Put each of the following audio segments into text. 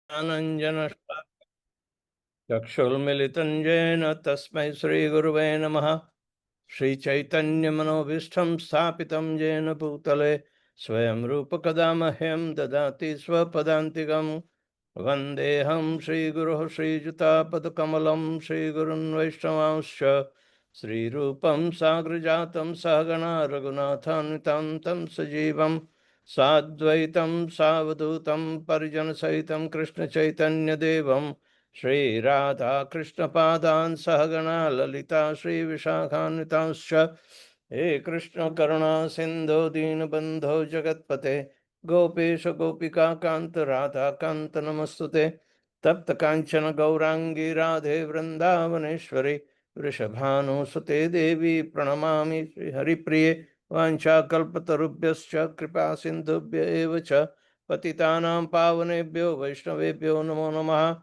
ज्ञानाञ्जनशलाकया चक्षुर्मिलितं येन तस्मै श्रीगुरुवे नमः। श्रीचैतन्यमनोभीष्टं स्थापितं येन भूतले स्वयं रूपकदा मह्यं ददाति स्वपदान्तिकं। वन्देऽहं श्रीगुरुः श्रीयुतापदकमलं श्रीगुरुन् वैष्णवांश्च श्रीरूपं साग्रजातं सहगणा रघुनाथान्वितं तं सजीवं साद्वैतं सावधूतं परिजनसहितं कृष्णचैतन्यदेवं श्रीराधाकृष्णपादान् सहगणा ललिता श्रीविशाखान्वितांश्च। हे कृष्ण करुणा सिन्धो दीनबन्धो जगत्पते गोपेश गोपिका कांत राधा कांत नमस्तुते। तप्त कांचन गौरांगी राधे वृंदावनेश्वरी वृषभानुसुते देवी प्रणमामि श्रीहरिप्रिये। वाञ्छाकल्पतरुभ्यश्च कृपा सिन्धुभ्य एव च पतितानां पावनेभ्यो वैष्णवेभ्यो नमो नमः।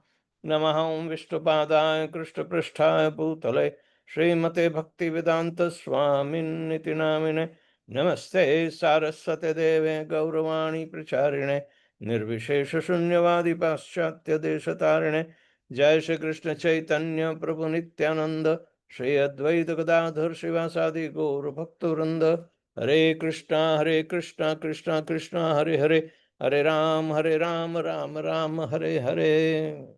नमः ओं विष्णुपादाय कृष्णपृष्ठाय भूतले श्रीमते भक्तिवेदांत स्वामिन्निति नामिने। नमस्ते सारस्वते देवे गौरवाणी प्रचारिणे निर्विशेष शून्यवादी पाश्चात्य देशतारिणे। जय श्री कृष्ण चैतन्य प्रभु नित्यानंद श्री अद्वैत गदाधर शिवासादि गौर भक्तवृंद। हरे Krishna Krishna Krishna Hare Hare Hare Ram Ram Ram Hare Hare.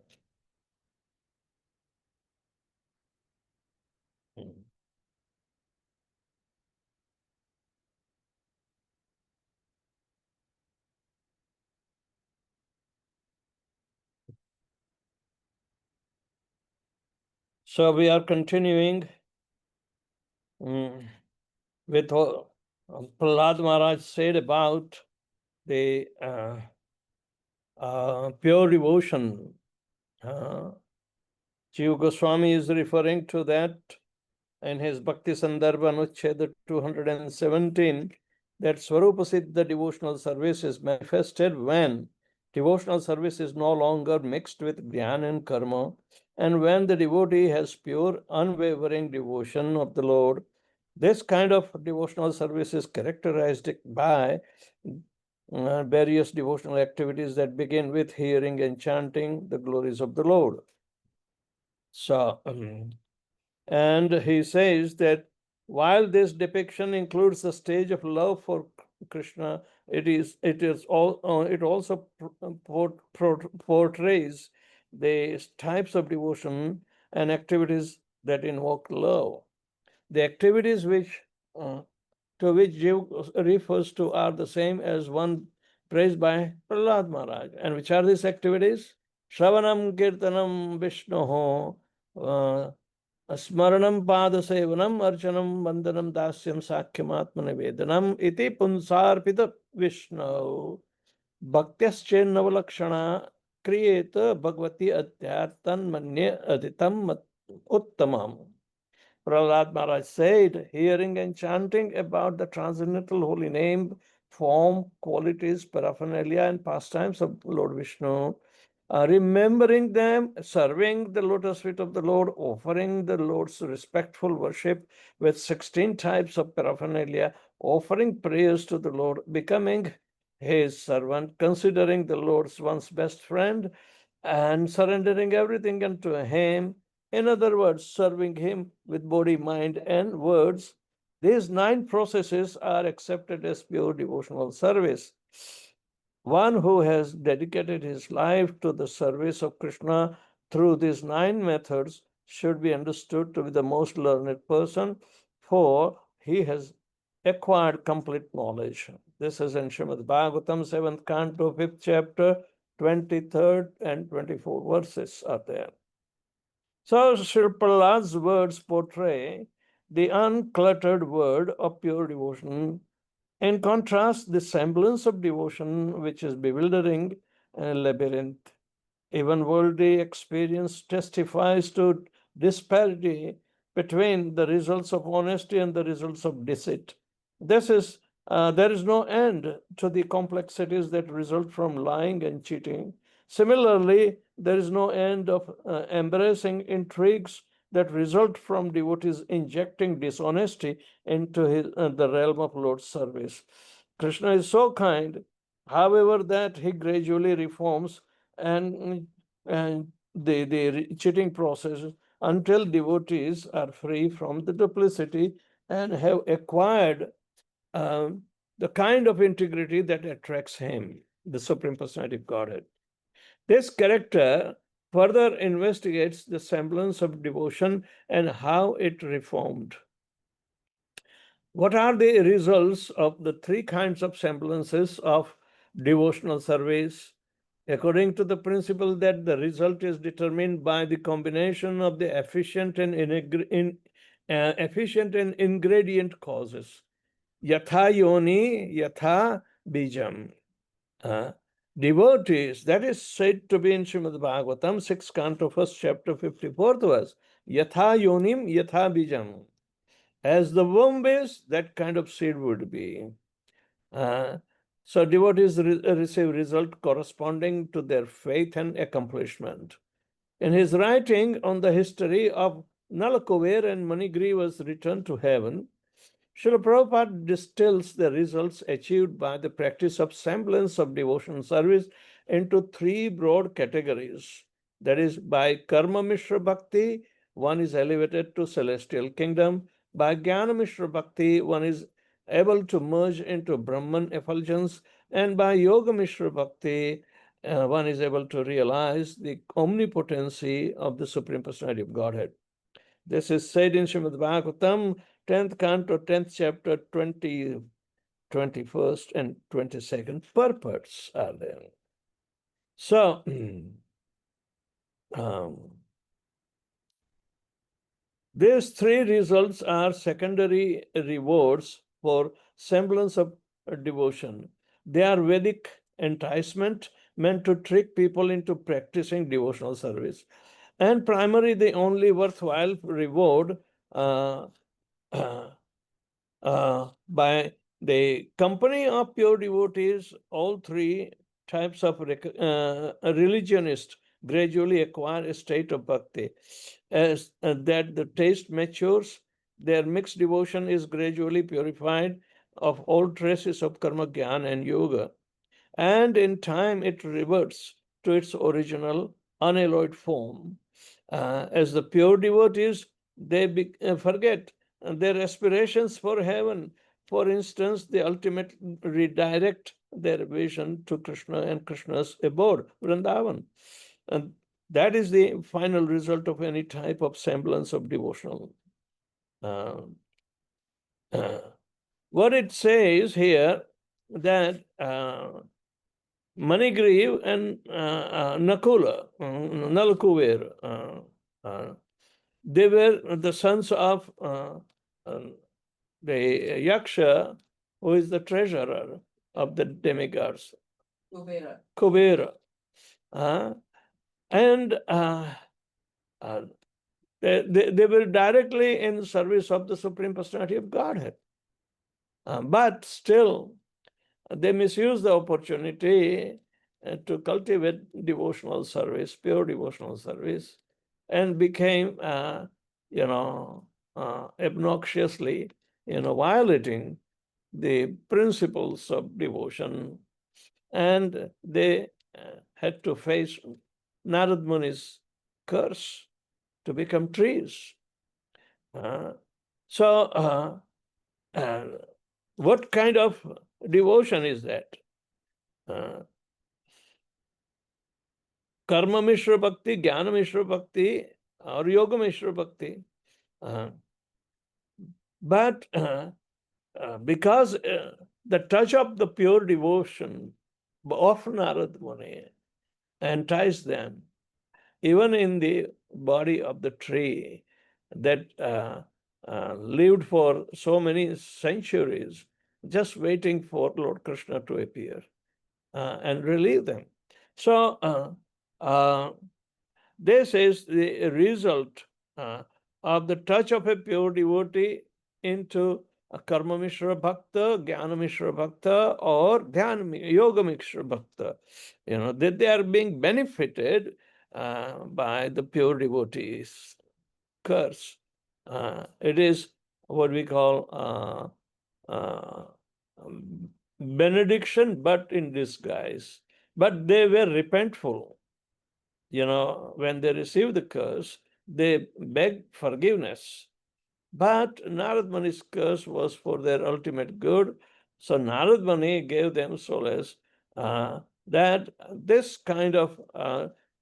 So we are continuing with what Prahlad Maharaj said about the pure devotion. Jiva Goswami is referring to that in his Bhakti Sandarbha Anuchcheda 217, that Swarupa Siddha devotional service is manifested when devotional service is no longer mixed with jnana and karma, and when the devotee has pure, unwavering devotion of the Lord. This kind of devotional service is characterized by various devotional activities that begin with hearing and chanting the glories of the Lord. So, and he says that while this depiction includes the stage of love for Krishna, it also portrays the types of devotion and activities that invoke love. The activities to which Jiv refers to are the same as one praised by Prahlad Maharaj. And which are these activities? Shravanam Kirtanam Vishnoho, Smaranam Padasevanam Archanam Vandanam Dasyam Sakhyam Atmanivedanam Iti Punsarpita Vishnu Bhaktyaschainnavalakshana Kriyeta Bhagavati Adhyartan Manye Aditam Uttamam. Prahlad Maharaj said, hearing and chanting about the transcendental holy name, form, qualities, paraphernalia, and pastimes of Lord Vishnu, remembering them, serving the lotus feet of the Lord, offering the Lord's respectful worship with 16 types of paraphernalia, offering prayers to the Lord, becoming his servant, considering the Lord's one's best friend, and surrendering everything unto him. In other words, serving him with body, mind, and words. These 9 processes are accepted as pure devotional service. One who has dedicated his life to the service of Krishna through these 9 methods should be understood to be the most learned person, for he has acquired complete knowledge. This is in Srimad Bhagavatam, 7th canto, 5th chapter, 23rd and 24th verses are there. So Sri Prahlad's words portray the uncluttered word of pure devotion. In contrast, the semblance of devotion, which is bewildering and labyrinth. Even worldly experience testifies to disparity between the results of honesty and the results of deceit. There is no end to the complexities that result from lying and cheating. Similarly, there is no end of embracing intrigues that result from devotees injecting dishonesty into the realm of Lord's service. Krishna is so kind, however, that he gradually reforms and the cheating process until devotees are free from the duplicity and have acquired the kind of integrity that attracts him, the Supreme Personality of Godhead. This character further investigates the semblance of devotion and how it reformed. What are the results of the three kinds of semblances of devotional service? According to the principle that the result is determined by the combination of the efficient and ingredient causes. Yatha yoni, yatha bijam. Devotees, that is said to be in Srimad Bhagavatam, 6th canto, 1st chapter, 54th verse. Yatha yonim, yatha bijam. As the womb is, that kind of seed would be. So devotees receive result corresponding to their faith and accomplishment. In his writing on the history of Nalakuber and Manigriva's return to heaven, Srila Prabhupada distills the results achieved by the practice of semblance of devotional service into three broad categories. That is, by Karma Mishra Bhakti, one is elevated to celestial kingdom. By Jnana Mishra Bhakti, one is able to merge into Brahman effulgence. And by Yoga Mishra Bhakti, one is able to realize the omnipotency of the Supreme Personality of Godhead. This is said in Srimad Bhagavatam, 10th canto, 10th chapter, 20, 21st and 22nd purports are there. So, these three results are secondary rewards for semblance of devotion. They are Vedic enticement meant to trick people into practicing devotional service. And primarily, the only worthwhile reward by the company of pure devotees, all three types of religionists gradually acquire a state of bhakti. As that the taste matures, their mixed devotion is gradually purified of all traces of karma, jnana, and yoga. And in time, it reverts to its original unalloyed form. As the pure devotees, they forget their aspirations for heaven. For instance, they ultimately redirect their vision to Krishna and Krishna's abode, Vrindavan. And that is the final result of any type of semblance of devotional. What it says here, that Manigriv and Nakula, Nalakuber, they were the sons of the Yaksha, who is the treasurer of the demigods. Kubera. And they were directly in service of the Supreme Personality of Godhead. But still, they misused the opportunity to cultivate devotional service, pure devotional service, and became, obnoxiously, violating the principles of devotion. And they had to face Narad Muni's curse to become trees. What kind of devotion is that? Karma Mishra Bhakti, Jnana Mishra Bhakti, or Yoga Mishra Bhakti. But because the touch of the pure devotion of Narad Muni enticed them, even in the body of the tree that lived for so many centuries, just waiting for Lord Krishna to appear and relieve them. So this is the result of the touch of a pure devotee into a Karma Mishra Bhakta, Jnana Mishra Bhakta, or Dhyan Yoga Mishra Bhakta. That they are being benefited by the pure devotee's curse. It is what we call benediction, but in disguise. But they were repentful. when they receive the curse, they beg forgiveness. But Narad Muni's curse was for their ultimate good. So Narad Muni gave them solace that this kind of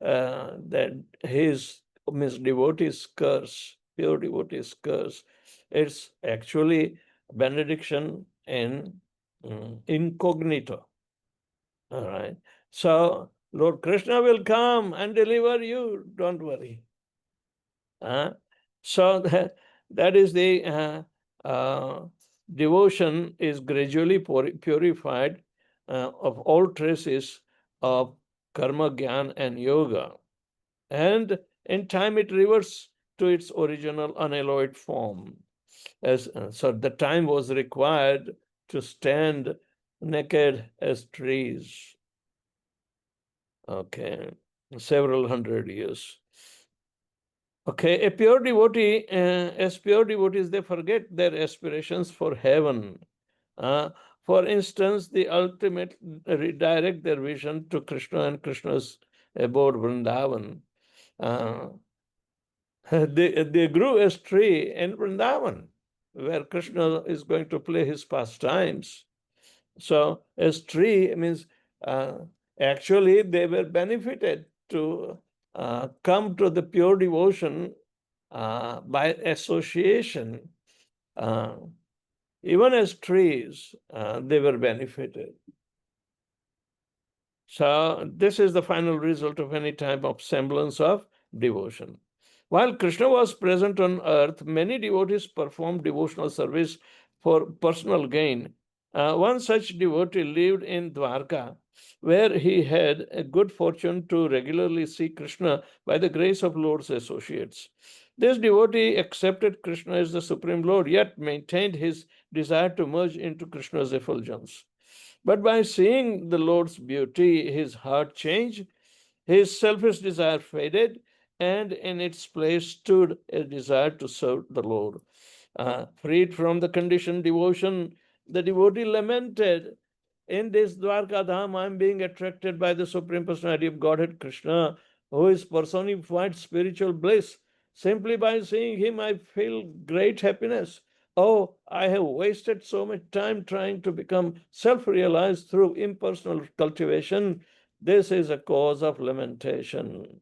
that his means devotee's curse, pure devotee's curse, it's actually benediction in incognito. All right. So Lord Krishna will come and deliver you. Don't worry. So that is the devotion is gradually purified of all traces of karma, gyan, and yoga. And in time it reverts to its original unalloyed form. So the time was required to stand naked as trees. Okay, several hundred years. Okay, a pure devotee, as pure devotees, they forget their aspirations for heaven. For instance, they ultimately redirect their vision to Krishna and Krishna's abode Vrindavan. They grew as tree in Vrindavan, where Krishna is going to play his pastimes. So, as tree means actually they were benefited to come to the pure devotion by association. Even as trees, they were benefited. So this is the final result of any type of semblance of devotion. While Krishna was present on earth, many devotees performed devotional service for personal gain. One such devotee lived in Dwarka, where he had a good fortune to regularly see Krishna by the grace of Lord's associates. This devotee accepted Krishna as the Supreme Lord, yet maintained his desire to merge into Krishna's effulgence. But by seeing the Lord's beauty, his heart changed, his selfish desire faded, and in its place stood a desire to serve the Lord. Freed from the conditioned devotion, the devotee lamented, in this Dwarka Dham, I am being attracted by the Supreme Personality of Godhead Krishna, who is personified spiritual bliss. Simply by seeing him, I feel great happiness. Oh, I have wasted so much time trying to become self-realized through impersonal cultivation. This is a cause of lamentation.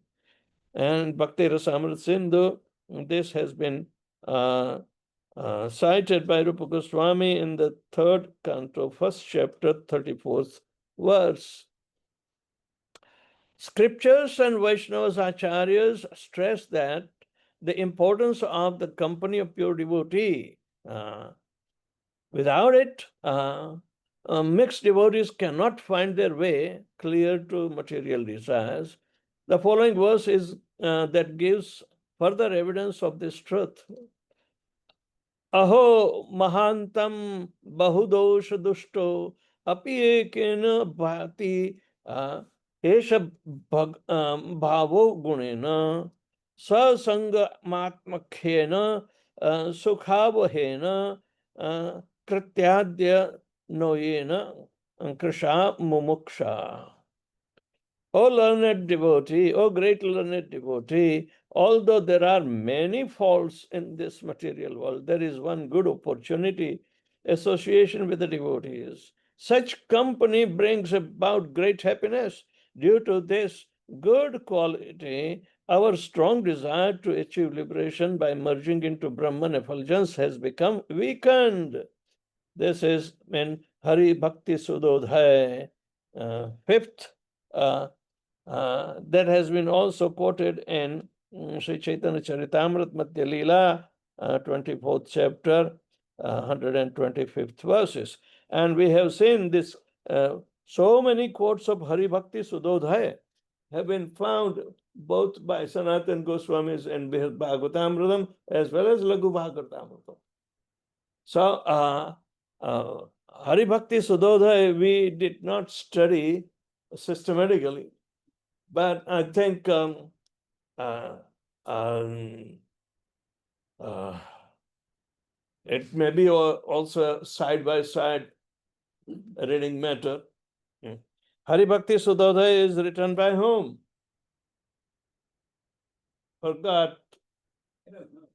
And Bhakti Rasamrita Sindhu, this has been cited by Rupa Goswami in the 3rd canto, 1st chapter, 34th verse. Scriptures and Vaishnavas Acharyas stress that the importance of the company of pure devotee. Without it, mixed devotees cannot find their way clear to material desires. The following verse is that gives further evidence of this truth. Aho mahantam bahudosh dushto api ekena bhati esha bhavo gunena sasanga matmakhena sukhavahena krityadya noyena krisha mumuksha. O learned devotee, O great learned devotee, although there are many faults in this material world, there is one good opportunity, association with the devotees. Such company brings about great happiness. Due to this good quality, our strong desire to achieve liberation by merging into Brahman effulgence has become weakened. This is in Hari Bhakti Sudodhaya, 5th. That has been also quoted in Sri Chaitanya Charitamrita Madhya Leela, 24th chapter, 125th verses. And we have seen this, so many quotes of Hari Bhakti Sudodhaya have been found both by Sanatana Goswamis and Bhagavatamritam as well as Laghu Bhagavatamritam. So, Hari Bhakti Sudodhaya we did not study systematically, but I think it may be also side by side reading matter. Hari Bhakti Sudodhaya is written by whom? Forgot. I don't know.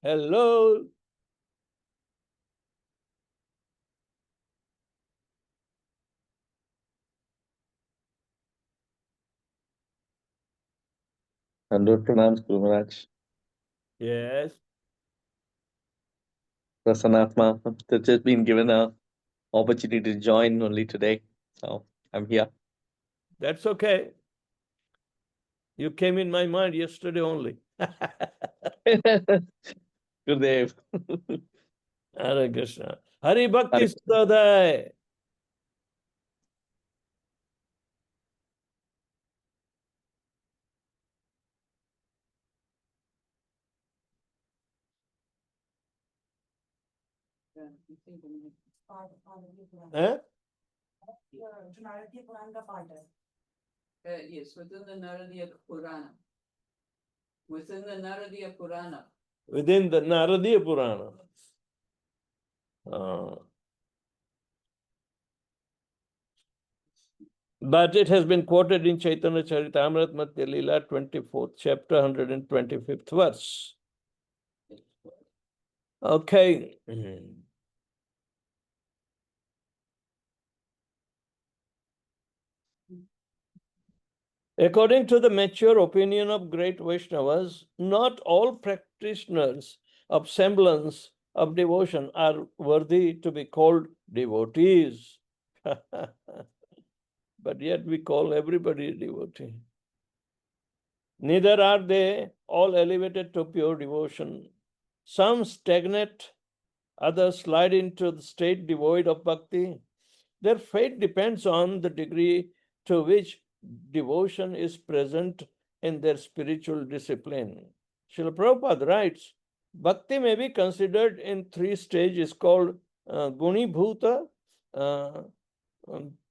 Hello. Hundred pranams, Guru Maharaj. Yes. Prasanatma. They've just been given a opportunity to join only today. So I'm here. That's okay. You came in my mind yesterday only. Gurudev. Hare Krishna. Hari Bhakti Hare- Sudodaya. Huh? Yes, within the Naradiya Purana. Within the Naradiya Purana. Within the Naradiya Purana. But it has been quoted in Chaitanya Charitamrita Madhya Leela, 24th chapter, 125th verse. Okay. According to the mature opinion of great Vaishnavas, not all practitioners of semblance of devotion are worthy to be called devotees. But yet we call everybody a devotee. Neither are they all elevated to pure devotion. Some stagnate, others slide into the state devoid of bhakti. Their fate depends on the degree to which devotion is present in their spiritual discipline. Srila Prabhupada writes, Bhakti may be considered in three stages called Guni Bhuta,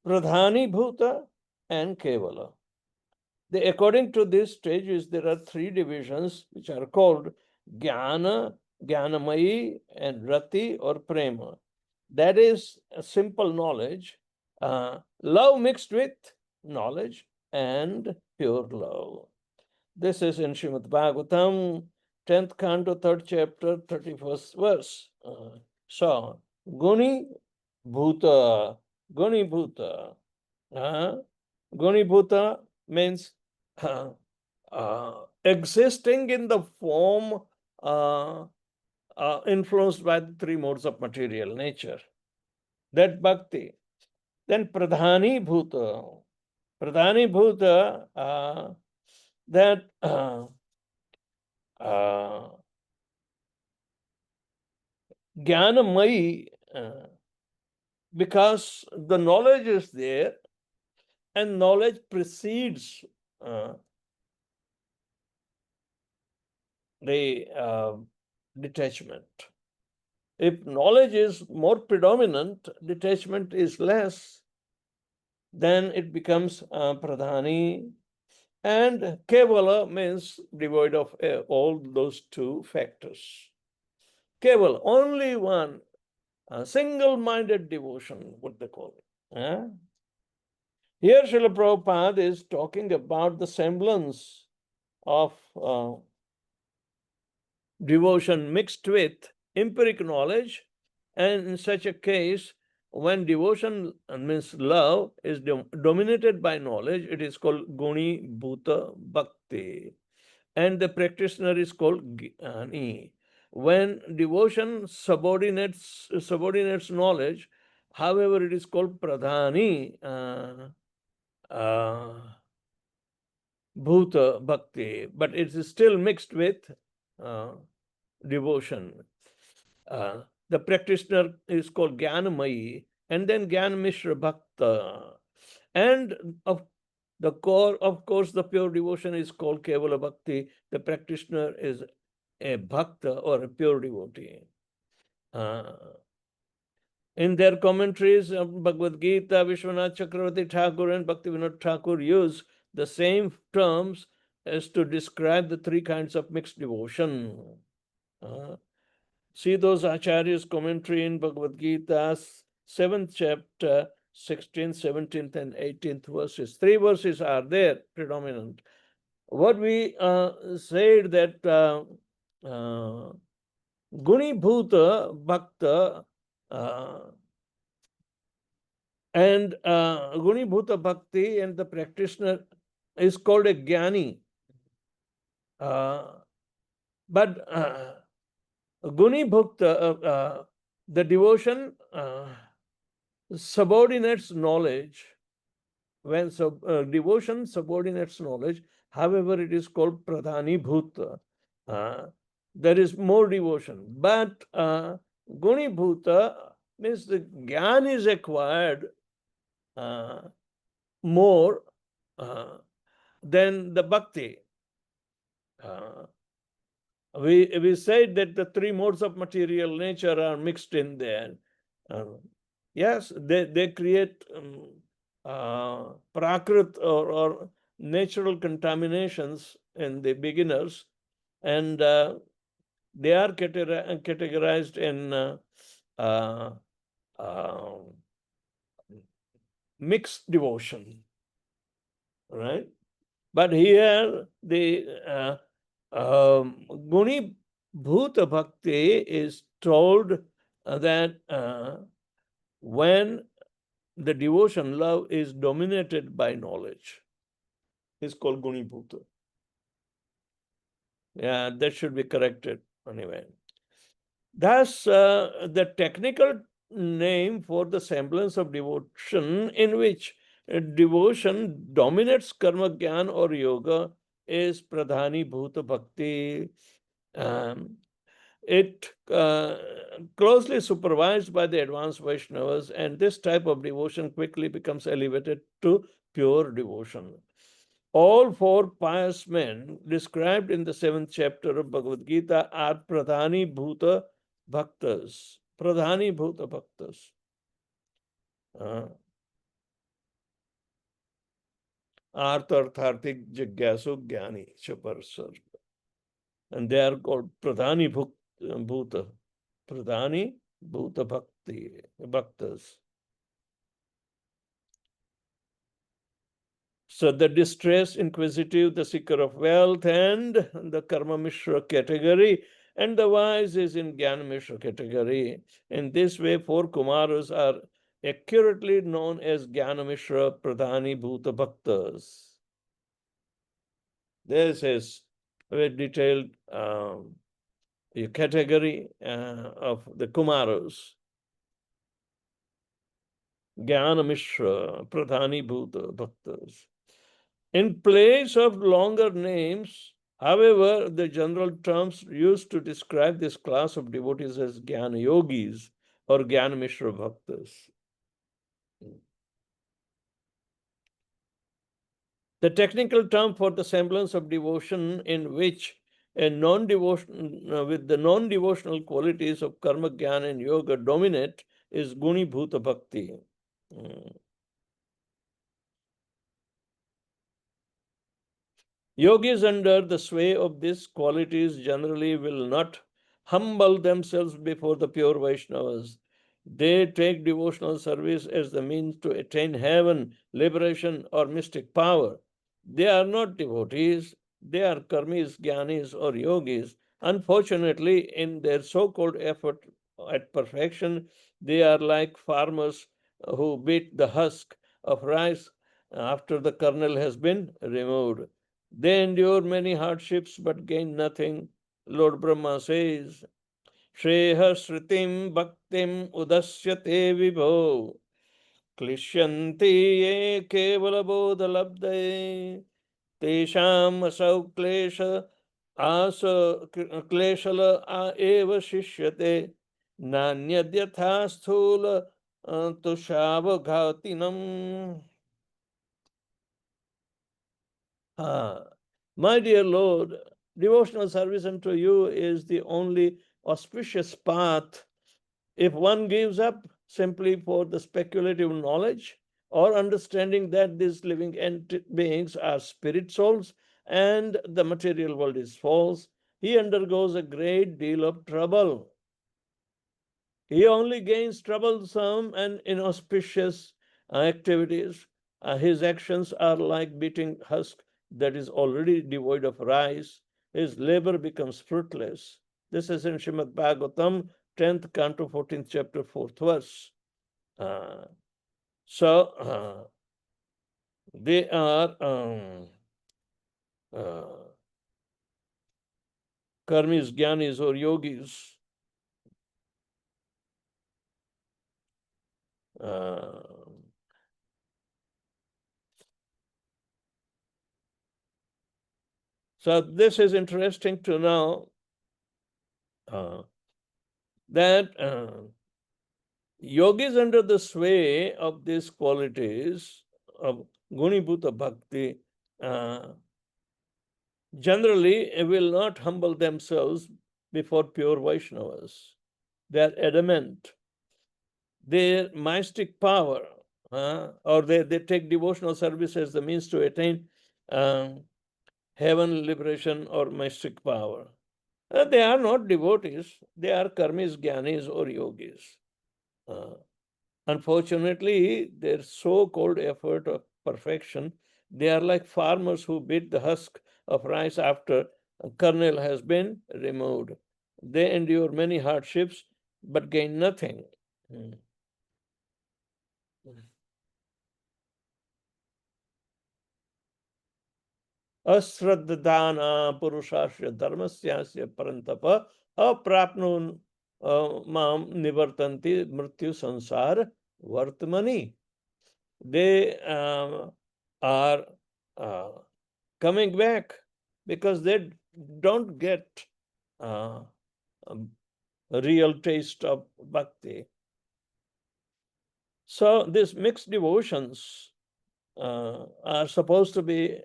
Pradhani Bhuta, and Kevala. According to these stages, there are three divisions which are called Jnana, Jnanamayi, and Rati or Prema. That is a simple knowledge, love mixed with knowledge, and pure love. This is in Srimad Bhagavatam, 10th canto, 3rd chapter, 31st verse. So, Guni Bhuta, Guni Bhuta. Guni Bhuta means existing in the form influenced by the three modes of material nature. That bhakti. Then Pradhani Bhuta. Pradhani Bhuta, that Jnanamayi, because the knowledge is there and knowledge precedes the detachment. If knowledge is more predominant, detachment is less, then it becomes Pradhani. And Kevala means devoid of all those two factors. Kevala, only one, single-minded devotion, what they call it. Here Srila Prabhupada is talking about the semblance of devotion mixed with empiric knowledge, and in such a case, when devotion means love is dominated by knowledge, it is called Guni Bhuta Bhakti, and the practitioner is called Jnani. When devotion subordinates knowledge, however, it is called Pradhani Bhuta Bhakti, but it is still mixed with devotion. The practitioner is called Jnanamayi, and then Jnana Mishra Bhakta. And of course, the pure devotion is called Kevala Bhakti. The practitioner is a Bhakta or a pure devotee. In their commentaries of Bhagavad Gita, Vishwanath Chakravarti Thakur and Bhaktivinoda Thakur use the same terms as to describe the three kinds of mixed devotion. See those Acharya's commentary in Bhagavad Gita, 7th chapter, 16th, 17th, and 18th verses. 3 verses are there, predominant. What we said that Guni Bhuta Bhakta and Guni Bhuta Bhakti and the practitioner is called a Jnani. But Guni Bhukta, the devotion subordinates knowledge. When devotion subordinates knowledge, however, it is called Pradhani Bhuta. There is more devotion. But Guni Bhuta means the Gyan is acquired more than the Bhakti. We said that the 3 modes of material nature are mixed in there. Yes, they create prakrit or natural contaminations in the beginners, and they are categorized in mixed devotion, right? But here the Guni Bhuta Bhakti is told that when the devotion, love, is dominated by knowledge, is called Guni Bhuta. Yeah, that should be corrected anyway. Thus, the technical name for the semblance of devotion in which devotion dominates karma, jnana, or yoga is Pradhani Bhuta Bhakti. It closely supervised by the advanced Vaishnavas, and this type of devotion quickly becomes elevated to pure devotion. All 4 pious men described in the 7th chapter of Bhagavad Gita are Pradhani Bhuta Bhaktas. Pradhani Bhuta Bhaktas. Artharthik Jigyasu Jnani Chaparsar. And they are called Pradhani Bhuta. Pradhani Bhuta Bhakti Bhaktas. So the distressed, inquisitive, the seeker of wealth, and the Karma Mishra category, and the wise is in Jnana Mishra category. In this way, 4 Kumaras are accurately known as Jnana Mishra Pradhani Bhuta Bhaktas. This is a very detailed category of the Kumaras. Jnana Mishra Pradhani Bhuta Bhaktas. In place of longer names, however, the general terms used to describe this class of devotees as Jnana Yogis or Jnana Mishra Bhaktas. The technical term for the semblance of devotion in which a non-devotion with the non-devotional qualities of karma, jnana, and yoga dominate is Guni Bhuta Bhakti. Yogis under the sway of these qualities generally will not humble themselves before the pure Vaishnavas. They take devotional service as the means to attain heaven, liberation, or mystic power. They are not devotees, they are karmis, jnanis, or yogis. Unfortunately, in their so-called effort at perfection, they are like farmers who beat the husk of rice after the kernel has been removed. They endure many hardships but gain nothing. Lord Brahma says, Shreha Sritim Bhaktim Udasyate Vibho Klishyanti Ye Kevala Bodha Labde Tesham Asau Klesha Asa Kleshala Eva Shishyate Nanyadyatha Sthula Tushava Ghatinam. My dear Lord, devotional service unto you is the only auspicious path. If one gives up simply for the speculative knowledge or understanding that these living beings are spirit souls and the material world is false, he undergoes a great deal of trouble. He only gains troublesome and inauspicious activities. His actions are like beating husk that is already devoid of rice. His labor becomes fruitless. This is in Srimad Bhagavatam, 10th canto, 14th chapter, 4th verse. They are karmis, jnanis, or yogis. So this is interesting to know that yogis under the sway of these qualities of Gunibhuta Bhakti generally will not humble themselves before pure Vaishnavas. They are adamant. Their mystic power, or they take devotional service as the means to attain heaven, liberation, or mystic power. They are not devotees, they are karmis, jnanis, or yogis. Unfortunately, their so-called effort of perfection, they are like farmers who beat the husk of rice after a kernel has been removed. They endure many hardships but gain nothing. Asraddhana purushasya dharmasyasya parantapa aprapnun mam nivartanti mrityu sansar vartmani. They are coming back because they don't get a real taste of bhakti. So these mixed devotions are supposed to be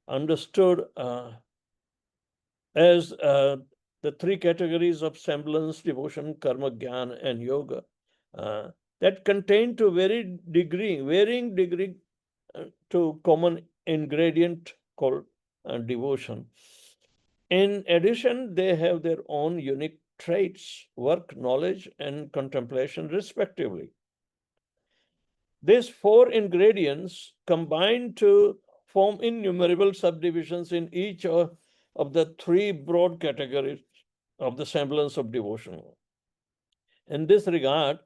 understood as the three categories of semblance, devotion, karma, jnana, and yoga that contain to varying degree to common ingredient called devotion. In addition, they have their own unique traits, work, knowledge, and contemplation, respectively. These four ingredients combine to form innumerable subdivisions in each of the three broad categories of the semblance of devotion. In this regard,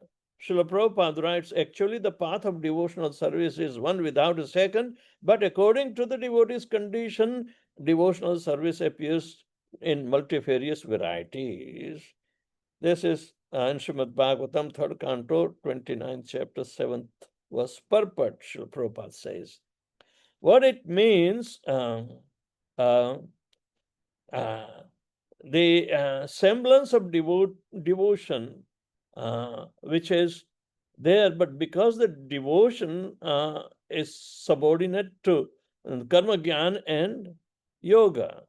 Srila Prabhupada writes, actually the path of devotional service is one without a second, but according to the devotee's condition, devotional service appears in multifarious varieties. This is in Srimad Bhagavatam, 3rd canto, 29th chapter, 7th verse purport, Srila Prabhupada says. What it means, the semblance of devotion, which is there, but because the devotion is subordinate to karma, jnana, and yoga.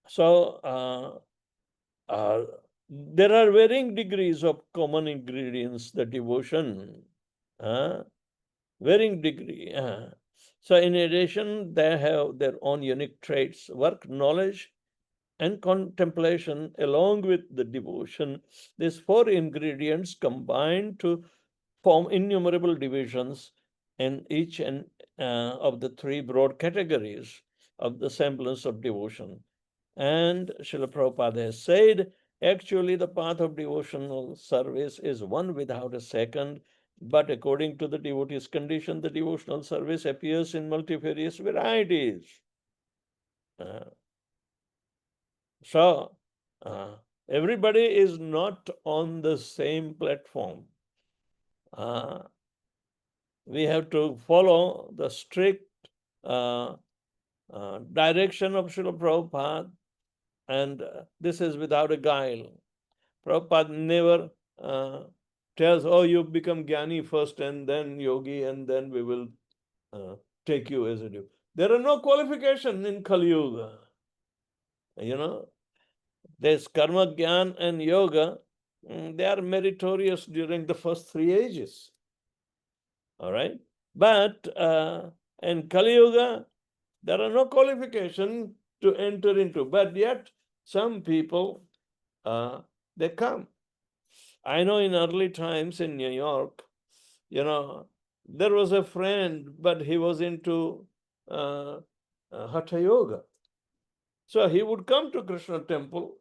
So there are varying degrees of common ingredients, the devotion, varying degree. So in addition, they have their own unique traits, work, knowledge, and contemplation along with the devotion. These four ingredients combine to form innumerable divisions in each and of the three broad categories of the semblance of devotion. And Srila Prabhupada has said, actually the path of devotional service is one without a second, but according to the devotee's condition, the devotional service appears in multifarious varieties. So everybody is not on the same platform. We have to follow the strict direction of Srila Prabhupada, and this is without a guile. Prabhupada never tells, oh, you become jnani first and then yogi, and then we will take you as a devotee. There are no qualifications in Kali Yuga. You know, there's karma, jnana, and yoga. They are meritorious during the first 3 ages. All right. But in Kali Yuga, there are no qualifications to enter into. But yet, some people, they come. I know in early times in New York, there was a friend, but he was into Hatha Yoga. So he would come to Krishna temple.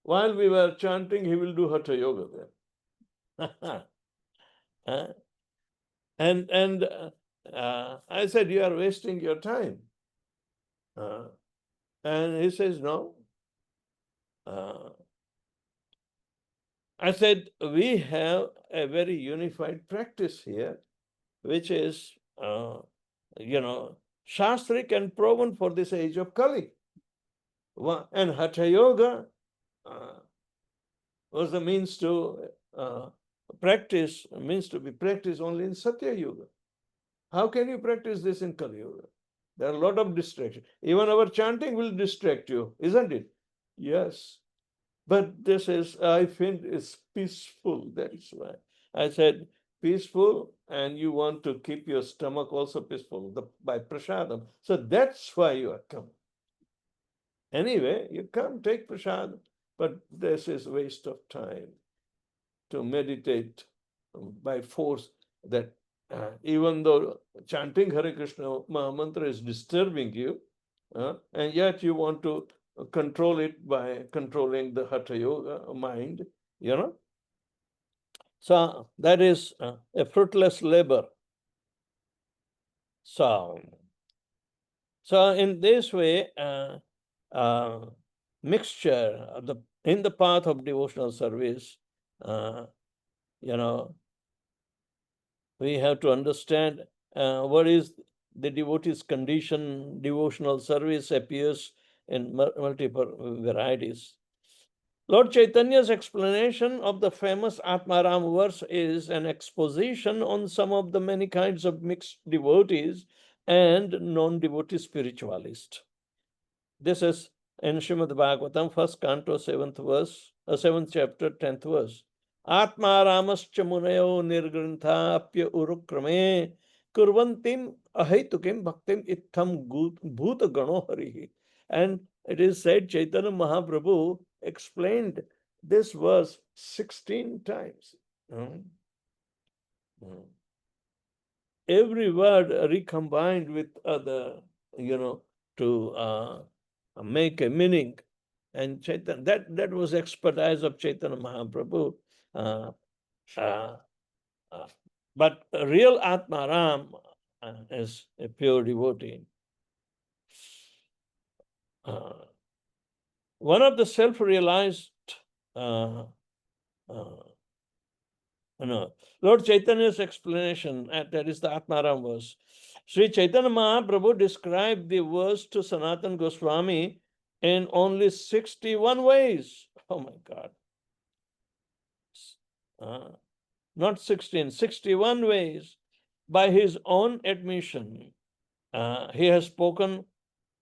While we were chanting, he will do Hatha Yoga there. And I said, you are wasting your time. And he says, no. I said, we have a very unified practice here, which is, Shastric and proven for this age of Kali. And Hatha Yoga was the means to be practiced only in Satya Yoga. How can you practice this in Kali Yoga? There are a lot of distractions. Even our chanting will distract you, isn't it? Yes. But this is, I find, is peaceful. That is why I said peaceful, and you want to keep your stomach also peaceful by prasadam. So that's why you are coming. Anyway, you come take prasadam, but this is waste of time to meditate by force. That even though chanting Hare Krishna Mahamantra is disturbing you, and yet you want to control it by controlling the Hatha Yoga mind, So that is a fruitless labor. So in this way, mixture in the path of devotional service, we have to understand what is the devotee's condition. Devotional service appears in multiple varieties. Lord Chaitanya's explanation of the famous Atmaram verse is an exposition on some of the many kinds of mixed devotees and non-devotee spiritualists. This is in Srimad Bhagavatam, 1st canto, 7th chapter, 10th verse. Atmaramascha munayo nirgrantapya urukrame kurvantim ahetukim bhaktim itham bhuta gano harihi. And it is said Chaitanya Mahaprabhu explained this verse 16 times. Every word recombined with other, to make a meaning. And Chaitanya, that was expertise of Chaitanya Mahaprabhu. But a real Atmaram is a pure devotee. One of the self-realized, Lord Chaitanya's explanation, that is the Atmaram verse. Sri Chaitanya Mahaprabhu described the verse to Sanatana Goswami in only 61 ways. Oh my God. Not 16, 61 ways. By his own admission, he has spoken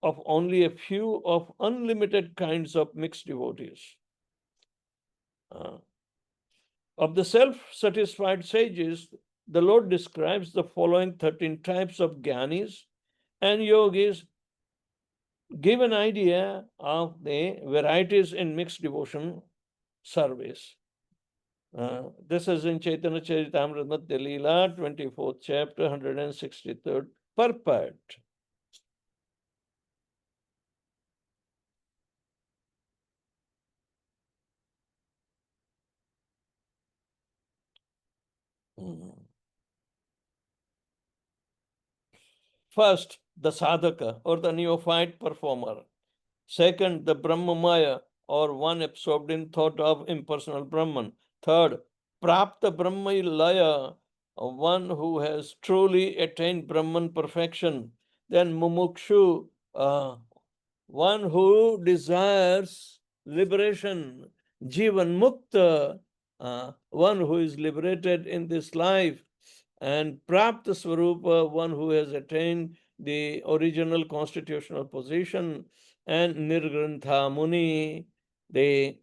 of only a few of unlimited kinds of mixed devotees. Of the self-satisfied sages, the Lord describes the following 13 types of jnanis and yogis, give an idea of the varieties in mixed devotion service. This is in Chaitanya Charitamrita Madhya Leela, 24th chapter, 163rd purport. First, the sadhaka or the neophyte performer. Second, the Brahmamaya or one absorbed in thought of impersonal Brahman. Third, Prapta Brahmalaya, one who has truly attained Brahman perfection. Then Mumukshu, one who desires liberation. Jivan Mukta, one who is liberated in this life. And Prapta Swarupa, one who has attained the original constitutional position. And Nirgrantha Muni, the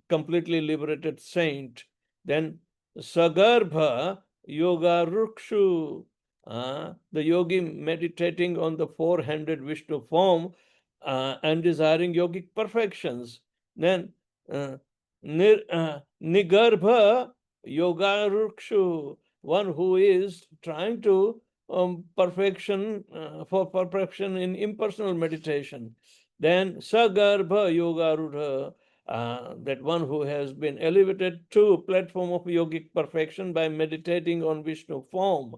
completely liberated saint. Then Sagarbha Yoga Rukshu, the yogi meditating on the four-handed Vishnu form and desiring yogic perfections. Then Nigarbha Yogarukshu, one who is trying to perfection for perfection in impersonal meditation. Then Sagarbha Yogarudha, that one who has been elevated to platform of yogic perfection by meditating on Vishnu form.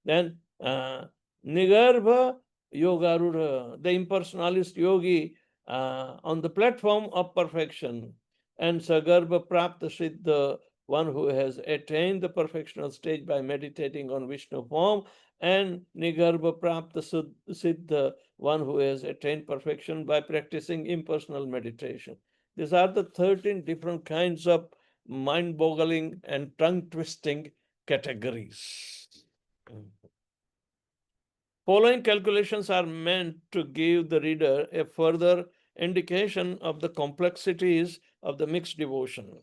Then Nigarbha Yogarudha, the impersonalist yogi on the platform of perfection. And Sagarbha Prapta Siddha, one who has attained the perfectional stage by meditating on Vishnu form, and Nigarbha Prapta Siddha, one who has attained perfection by practicing impersonal meditation. These are the 13 different kinds of mind-boggling and tongue-twisting categories. Following calculations are meant to give the reader a further indication of the complexities of the mixed devotion.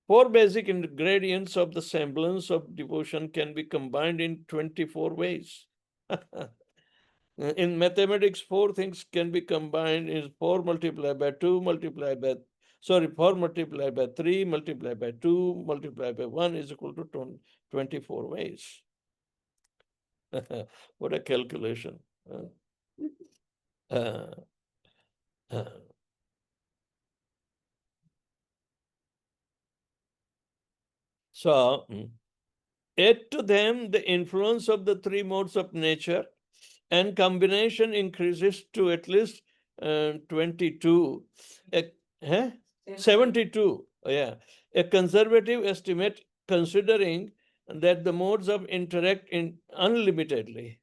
4 basic ingredients of the semblance of devotion can be combined in 24 ways. In mathematics, 4 things can be combined is 4 multiplied by 2 multiplied by 4 multiplied by 3 multiplied by 2 multiplied by 1 is equal to 24 ways. What a calculation. So, add to them the influence of the 3 modes of nature, and combination increases to at least 22. 72. Yeah. A conservative estimate, considering that the modes of interact in unlimitedly.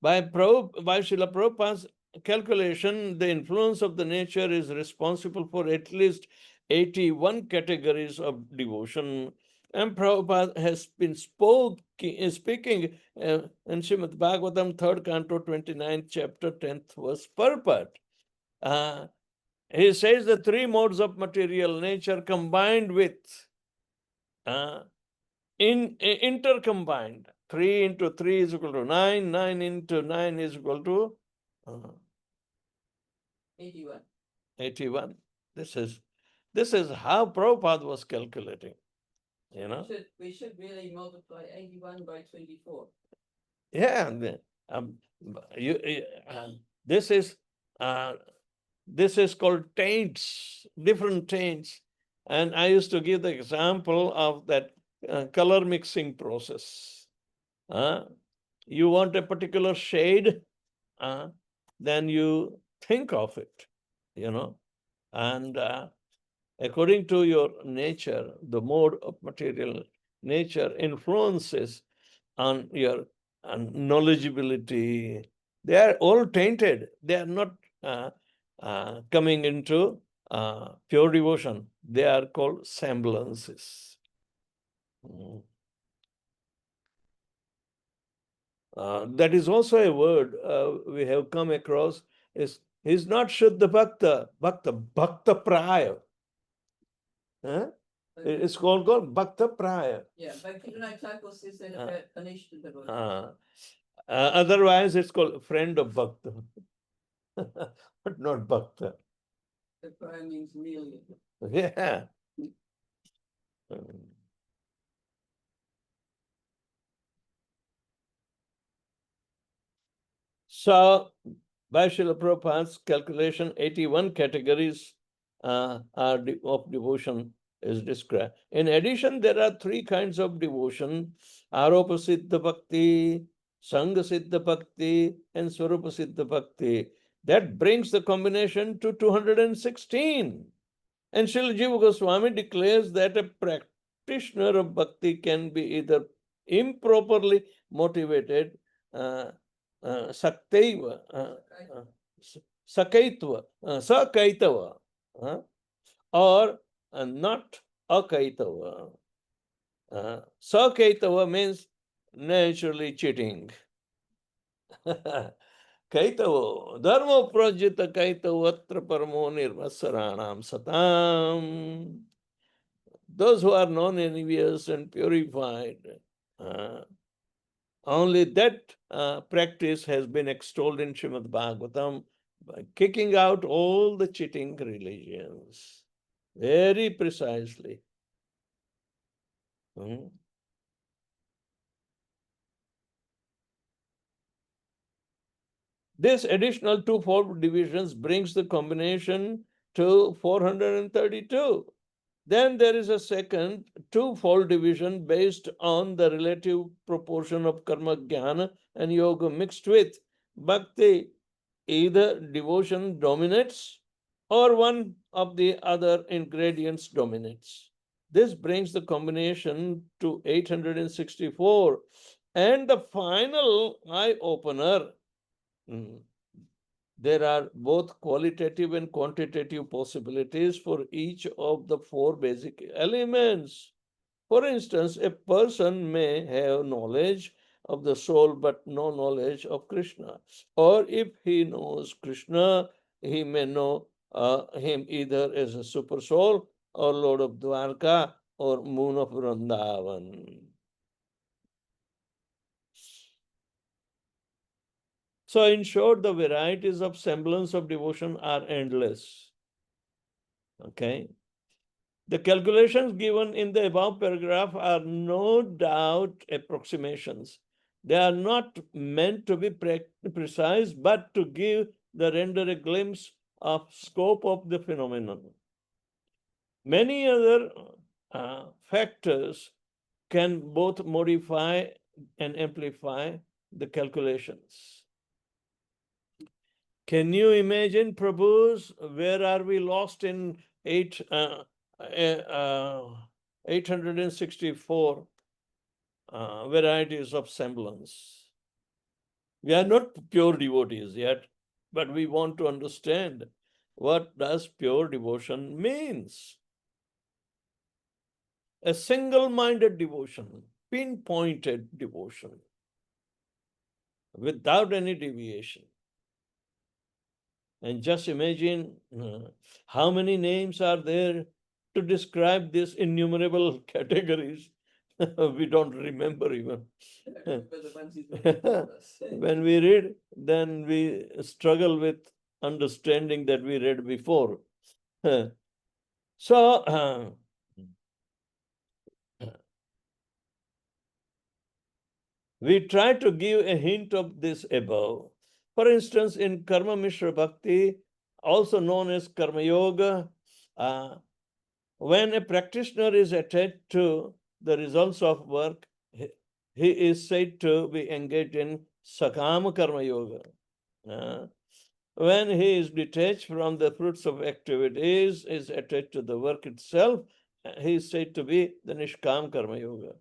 By Srila Prabhupada's calculation, the influence of the nature is responsible for at least 81 categories of devotion. And Prabhupada has been speaking in Srimad Bhagavatam, 3rd Canto, 29th chapter, 10th verse purport. He says the 3 modes of material nature combined with, intercombined. 3 into 3 is equal to 9, 9 into 9 is equal to 81. 81. This is how Prabhupada was calculating. You know? We should really multiply 81 by 24. Yeah. This is called taints, different taints. And I used to give the example of that color mixing process. You want a particular shade, then you think of it, you know, and according to your nature, the mode of material nature influences on your knowledgeability. They are all tainted. They are not coming into pure devotion. They are called semblances. That is also a word we have come across. He's not Shuddha Bhakta, Bhakta Praya. It's called Bhakta Praya. Yeah, but Vinayak Thakur says that about Kanishta devotee. Otherwise, it's called friend of Bhakta, but not Bhakta. The Praya means million. Yeah. So, by Srila Prabhupada's calculation, 81 categories of devotion is described. In addition, there are 3 kinds of devotion: Aropa Siddha Bhakti, Sangha Siddha Bhakti, and Swarupa Siddha Bhakti. That brings the combination to 216. And Srila Jiva Goswami declares that a practitioner of bhakti can be either improperly motivated, saktaiva, sakaitava, or not akaitava. Sakaitava means naturally cheating. Kaitavo, dharma prajita kaitavo atra paramo nirvasaranam satam. Those who are non-envious and purified, only that practice has been extolled in Srimad Bhagavatam by kicking out all the cheating religions very precisely. Hmm. This additional twofold divisions brings the combination to 432. Then there is a second twofold division based on the relative proportion of karma, jnana, and yoga mixed with bhakti. Either devotion dominates or one of the other ingredients dominates. This brings the combination to 864. And the final eye opener. There are both qualitative and quantitative possibilities for each of the four basic elements. For instance, a person may have knowledge of the soul but no knowledge of Krishna. Or if he knows Krishna, he may know him either as a super soul or Lord of Dwarka or Moon of Vrindavan. So, in short, the varieties of semblance of devotion are endless. Okay. The calculations given in the above paragraph are no doubt approximations. They are not meant to be precise, but to give the render a glimpse of scope of the phenomenon. Many other factors can both modify and amplify the calculations. Can you imagine, Prabhus, where are we lost in 864 varieties of semblance? We are not pure devotees yet, but we want to understand what does pure devotion means. A single-minded devotion, pinpointed devotion, without any deviation. And just imagine how many names are there to describe these innumerable categories. We don't remember even. When we read, then we struggle with understanding that we read before. So, we try to give a hint of this above. For instance, in Karma Mishra Bhakti, also known as Karma Yoga, when a practitioner is attached to the results of work, he is said to be engaged in Sakama Karma Yoga. When he is detached from the fruits of activities, is attached to the work itself, he is said to be the Nishkam Karma Yoga.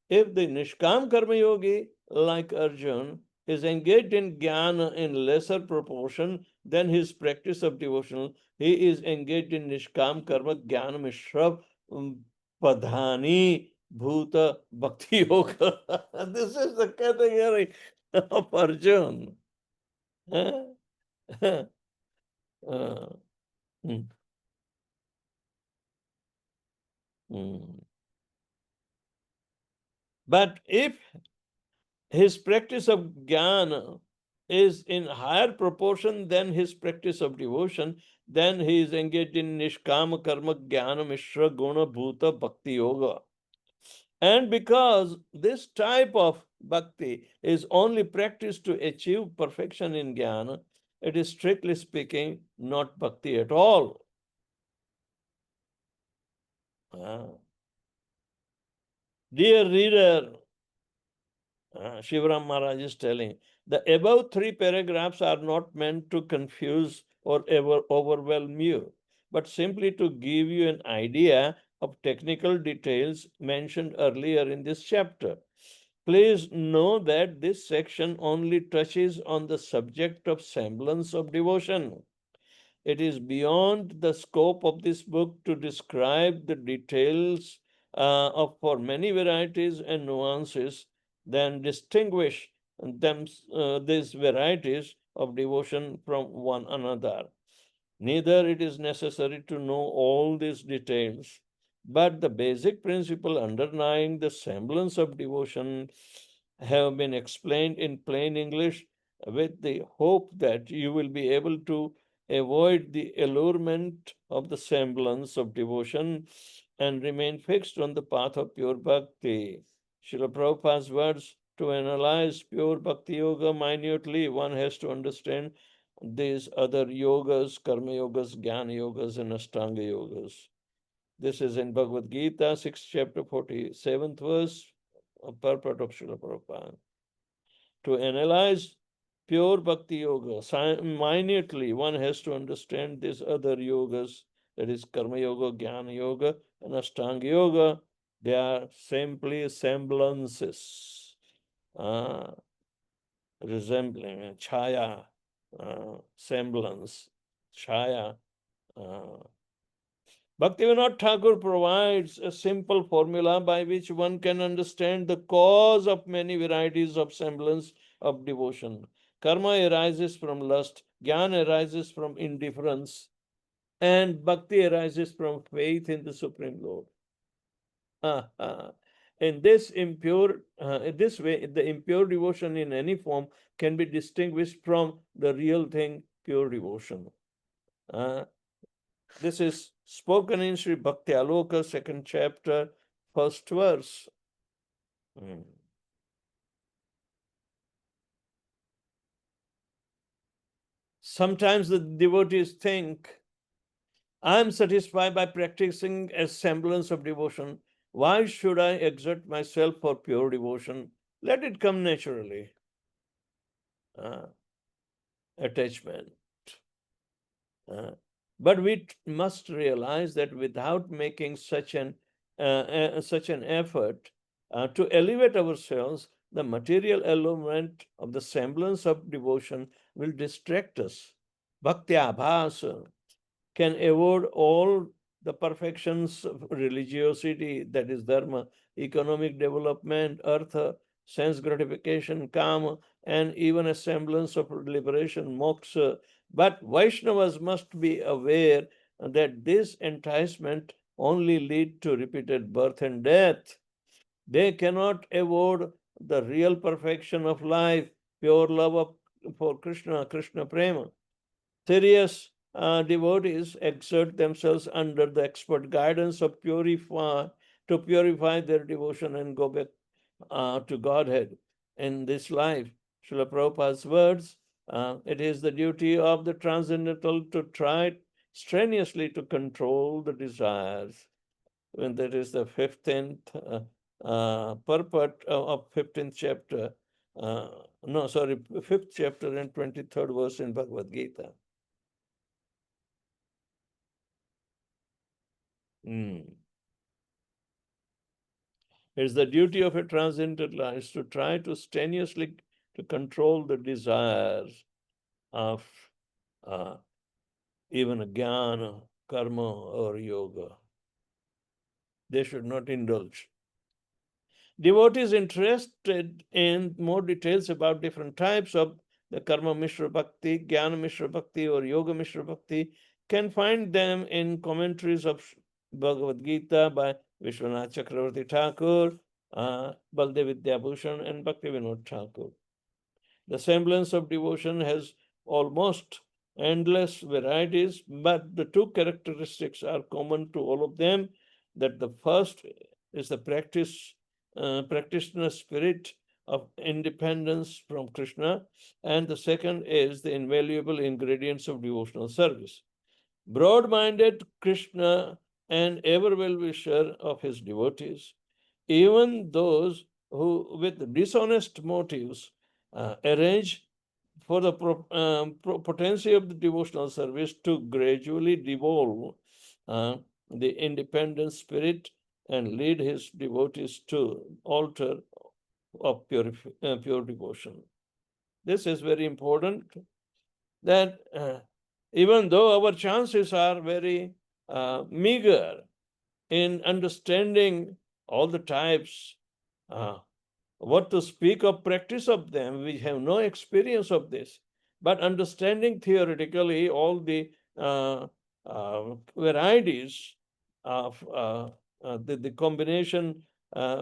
If the Nishkam Karma Yogi, like Arjun, is engaged in jnana in lesser proportion than his practice of devotion, he is engaged in Nishkam Karma Jnana Mishra Padhani Bhuta Bhakti Yoga. This is the category of Arjun. Hmm. But if his practice of jnana is in higher proportion than his practice of devotion, then he is engaged in Nishkama Karma Jnana Mishra Guna Bhuta Bhakti Yoga. And because this type of bhakti is only practiced to achieve perfection in jnana, it is strictly speaking not bhakti at all. Dear reader, Shivaram Maharaj is telling, the above three paragraphs are not meant to confuse or ever overwhelm you, but simply to give you an idea of technical details mentioned earlier in this chapter. Please know that this section only touches on the subject of semblance of devotion. It is beyond the scope of this book to describe the details of for many varieties and nuances, then distinguish these varieties of devotion from one another. Neither it is necessary to know all these details, but the basic principle underlying the semblance of devotion have been explained in plain English with the hope that you will be able to avoid the allurement of the semblance of devotion and remain fixed on the path of pure bhakti. Srila Prabhupada's words: to analyze pure bhakti yoga minutely, one has to understand these other yogas, karma yogas, jnana yogas, and ashtanga yogas. This is in Bhagavad Gita, 6th chapter, 47th verse, purport of Srila Prabhupada. To analyze pure bhakti yoga minutely, one has to understand these other yogas, that is karma yoga, jnana yoga, and ashtanga yoga. They are simply semblances, resembling, chaya, semblance, chaya. Bhaktivinoda Thakur provides a simple formula by which one can understand the cause of many varieties of semblance of devotion. Karma arises from lust, jnana arises from indifference, and bhakti arises from faith in the Supreme Lord. In this way, the impure devotion in any form can be distinguished from the real thing, pure devotion. This is spoken in Sri Bhakti Aloka, 2nd chapter, 1st verse. Sometimes the devotees think, I am satisfied by practicing a semblance of devotion. Why should I exert myself for pure devotion? Let it come naturally. Attachment. But we must realize that without making such an effort to elevate ourselves, the material element of the semblance of devotion will distract us. Bhakti abhasa can avoid all the perfections of religiosity, that is dharma, economic development, artha, sense gratification, kama, and even a semblance of liberation, moksha. But Vaishnavas must be aware that this enticement only lead to repeated birth and death. They cannot avoid the real perfection of life, pure love for Krishna, Krishna prema. Serious devotees exert themselves under the expert guidance of purify their devotion and go back to Godhead in this life. Srila Prabhupada's words, it is the duty of the transcendental to try strenuously to control the desires. When that is the 15th purport of 15th chapter, 5th chapter and 23rd verse in Bhagavad Gita. It's the duty of a transcendental life to try to strenuously to control the desires of even jnana, karma, or yoga. They should not indulge. Devotees interested in more details about different types of the karma mishra bhakti, jnana mishra bhakti, or yoga mishra bhakti can find them in commentaries of Bhagavad Gita by Vishwanath Chakravarti Thakur, Baldev Vidyabhushan, and Bhaktivinoda Thakur. The semblance of devotion has almost endless varieties, but the two characteristics are common to all of them, that the first is the practitioner spirit of independence from Krishna, and the second is the invaluable ingredients of devotional service. Broad-minded Krishna and ever well-wisher of his devotees, even those who with dishonest motives arrange for the potency of the devotional service to gradually devolve the independent spirit and lead his devotees to altar of pure devotion. This is very important, that even though our chances are very meager in understanding all the types, what to speak of practice of them, we have no experience of this. But understanding theoretically all the varieties of the combination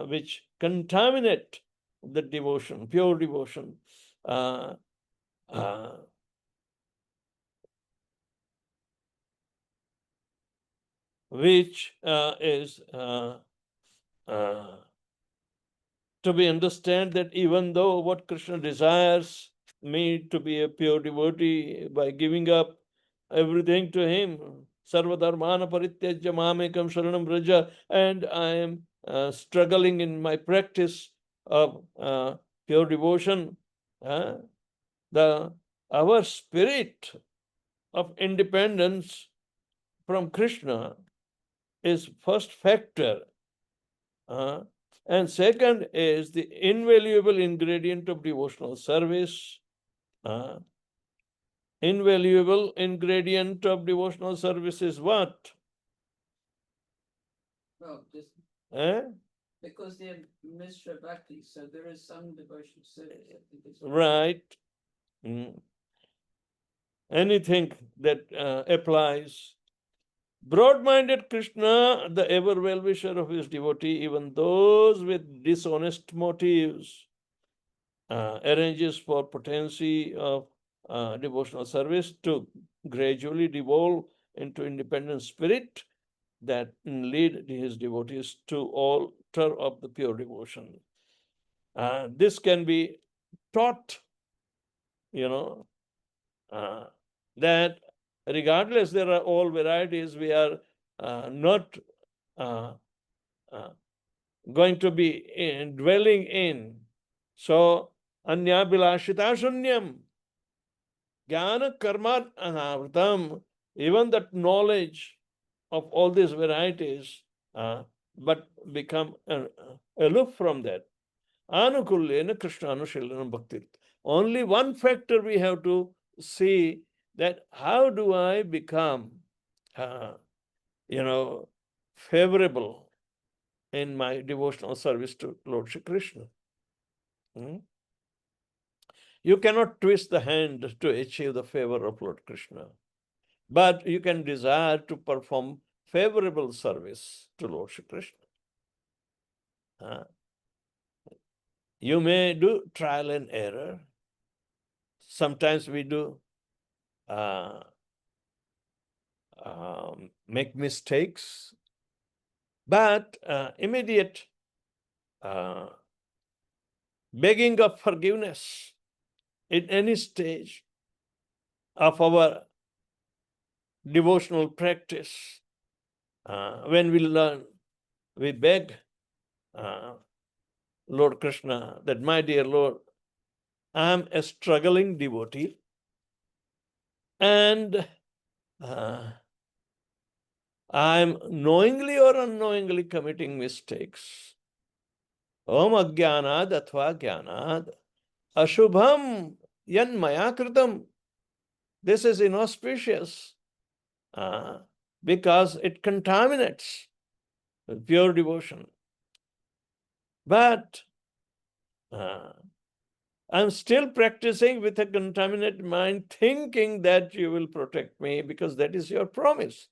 which contaminate the devotion, pure devotion, which is to be understand that even though what Krishna desires me to be a pure devotee by giving up everything to him, sarvadharmana parityajya mamekam sharanam vraja, and I am struggling in my practice of pure devotion, our spirit of independence from Krishna is first factor. And second is the invaluable ingredient of devotional service. Invaluable ingredient of devotional service is what? Well, just Eh? because they're Mishra Bhakti, so there is some devotion service. I think it's Right. Anything that applies. Broad-minded Krishna, the ever well-wisher of his devotee, even those with dishonest motives, arranges for potency of devotional service to gradually devolve into independent spirit that lead his devotees to altar of the pure devotion. This can be taught, that regardless there are all varieties, we are not going to be dwelling in. So, anya bilashita shunyam, jnana karma anavritam, even that knowledge of all these varieties, but become aloof from that. Anukulyena Krishna Anushilanam Bhakti. Only one factor we have to see, that how do I become, favorable in my devotional service to Lord Shri Krishna. You cannot twist the hand to achieve the favor of Lord Krishna, but you can desire to perform favorable service to Lord Shri Krishna. You may do trial and error. Sometimes we do make mistakes, but immediate begging of forgiveness in any stage of our devotional practice, when we learn, we beg Lord Krishna that, my dear Lord, I am a struggling devotee, and I am knowingly or unknowingly committing mistakes. Om ajnanad athva jnanad ashubham yan maya kritam. This is inauspicious because it contaminates pure devotion. But I'm still practicing with a contaminated mind, thinking that you will protect me because that is your promise.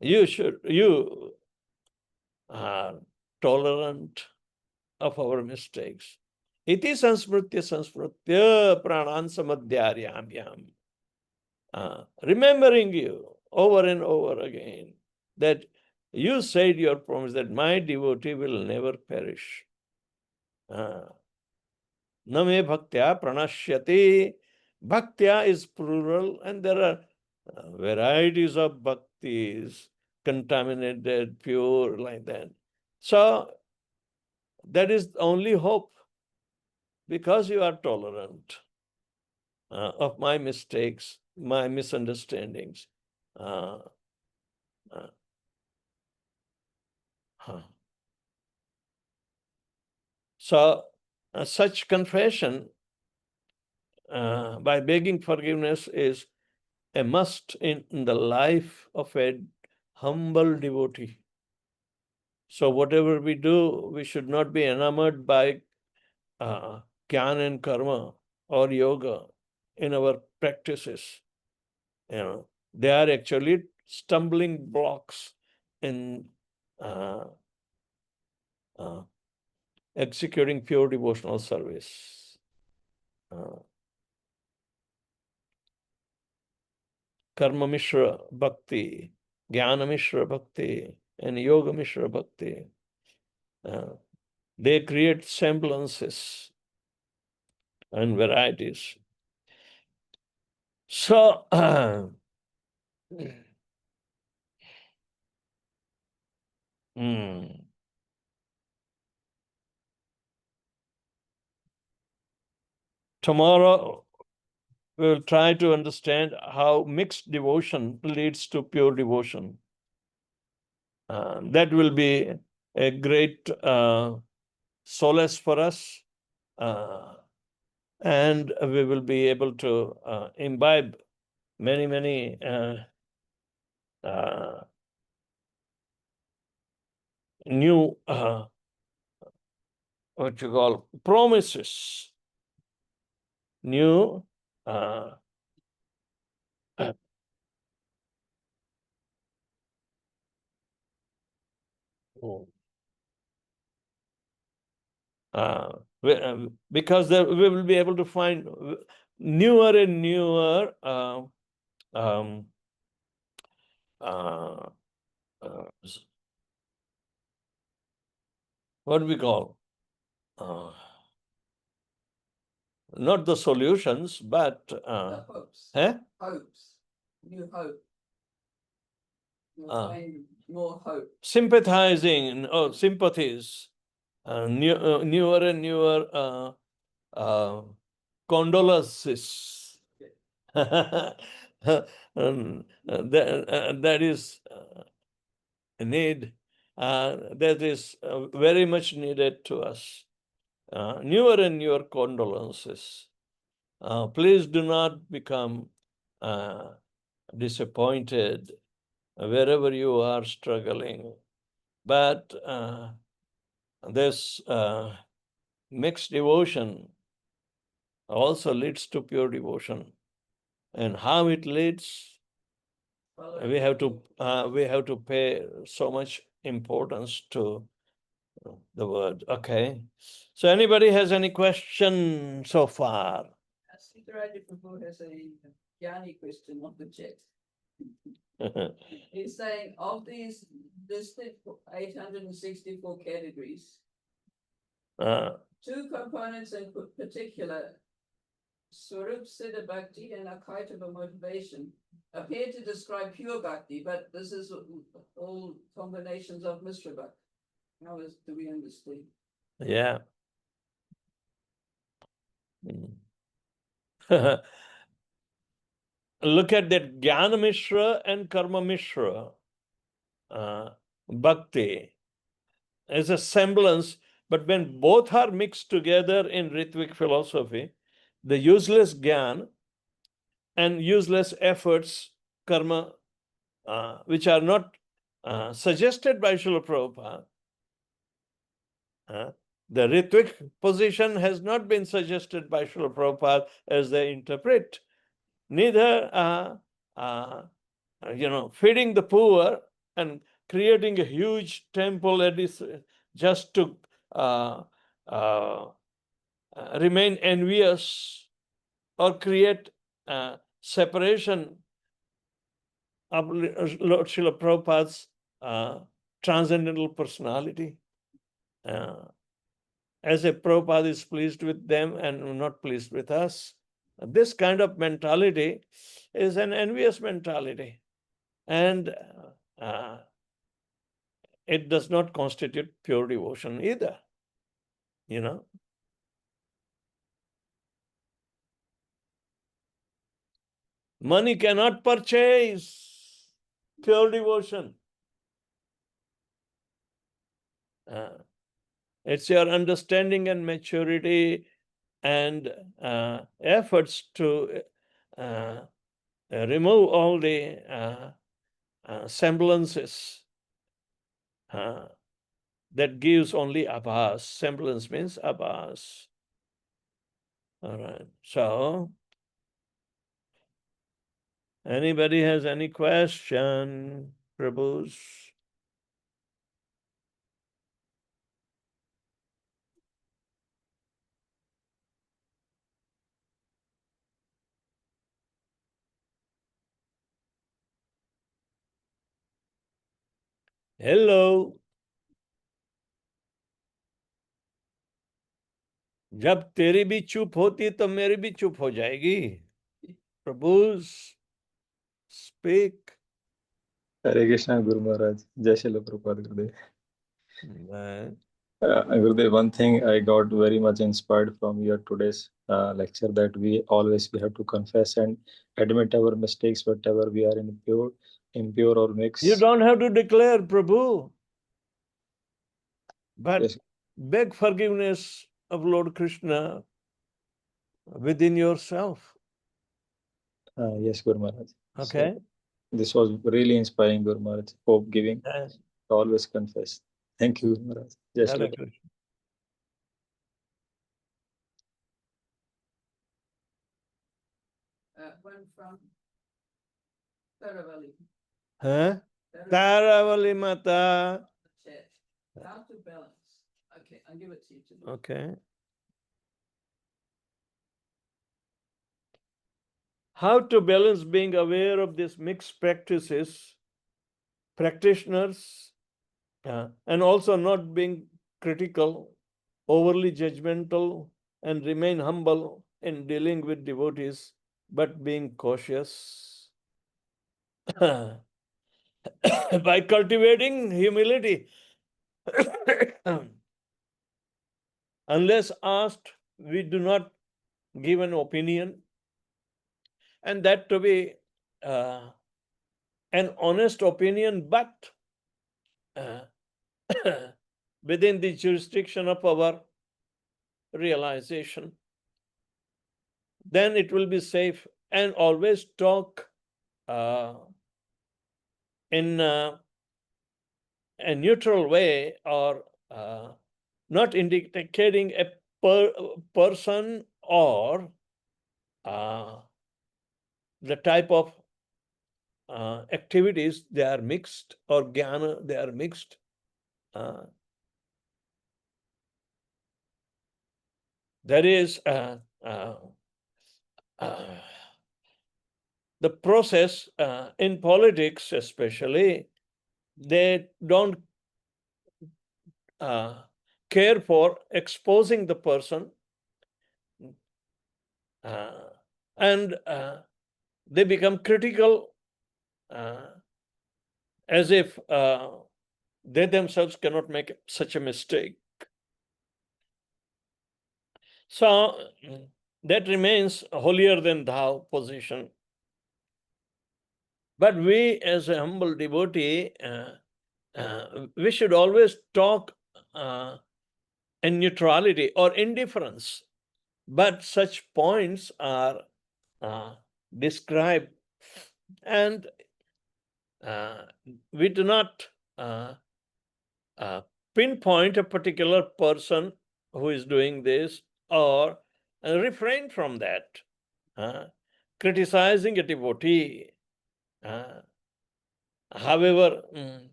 You are tolerant of our mistakes. Iti sansmritya pranan samadhyaryamyam. Remembering you over and over again, that you said your promise that my devotee will never perish. Name bhaktya pranashyati. Bhaktya is plural, and there are varieties of bhaktis, contaminated, pure, like that. So that is the only hope, because you are tolerant of my mistakes, my misunderstandings. So such confession by begging forgiveness is a must in the life of a humble devotee. So whatever we do, we should not be enamored by jnana and karma or yoga in our practices. They are actually stumbling blocks in executing pure devotional service. Karma Mishra Bhakti, Jnana Mishra Bhakti, and Yoga Mishra Bhakti. They create semblances and varieties. So, tomorrow we'll try to understand how mixed devotion leads to pure devotion. That will be a great solace for us. And we will be able to imbibe many new what you call promises, new because we will be able to find newer and newer what do we call not the solutions, but The hopes. eh? Hopes. New hope. You'll Ah. find more hope. Sympathizing or sympathies, newer and newer condolences. That is a need that is very much needed to us. Newer and newer condolences. Please do not become disappointed wherever you are struggling. But this mixed devotion also leads to pure devotion. And how it leads, we have to pay so much importance to the word. Okay. So anybody has any question so far? Siddhartha Prabhu has a Jnani question on the chat. He's saying of these listed 864 categories, two components in particular, Swarup Siddha Bhakti and Akaitava motivation, appear to describe pure bhakti, but this is all combinations of Mishra Bhakti. How do we understand? Yeah. Look at that Jnana Mishra and Karma Mishra Bhakti as a semblance, but when both are mixed together in Ritwik philosophy, the useless Jnana and useless efforts, karma, which are not suggested by Srila Prabhupada. The Ritwik position has not been suggested by Srila Prabhupada as they interpret. Neither, feeding the poor and creating a huge temple just to remain envious or create separation of Lord Srila Prabhupada's transcendental personality. As if Prabhupada is pleased with them and not pleased with us. This kind of mentality is an envious mentality. And it does not constitute pure devotion either. Money cannot purchase pure devotion. It's your understanding and maturity and efforts to remove all the semblances that gives only abhas. Semblance means abhas. All right. So, anybody has any question, Prabhus? Hello. जब तेरी भी चुप होती तो मेरी भी चुप हो जाएगी. प्रभु, speak. Hare Krishna, Guru Maharaj. Jai Shri Prabhupada Gurudev. मैं Gurudev, one thing I got very much inspired from your today's lecture, that we have to confess and admit our mistakes, whatever we are impure or mixed. You don't have to declare, Prabhu, but Yes, beg forgiveness of Lord Krishna within yourself. yes, Guru Maharaj. Okay? So, this was really inspiring, Guru Maharaj. Hope giving. Yes. Always confess. Thank you, Guru Maharaj. Jai Shri Hare Prabhupada. Krishna. One from Taravali. Huh? Taravali Taravali Mata. chat. How to balance. Okay, I'll give it to you. Today. Okay. How to balance being aware of these mixed practices, practitioners, and also not being critical, overly judgmental, and remain humble in dealing with devotees, but being cautious. By cultivating humility. Unless asked, we do not give an opinion, and that to be an honest opinion, but within the jurisdiction of our realization. Then it will be safe, and always talk in a neutral way, or not indicating a person or the type of activities. They are mixed, or jnana, they are mixed. There is the process in politics, especially, they don't care for exposing the person, and they become critical as if they themselves cannot make such a mistake. So that remains holier than thou position. But we, as a humble devotee, we should always talk in neutrality or indifference. But such points are described, and we do not pinpoint a particular person who is doing this, or refrain from that. Criticizing a devotee, however,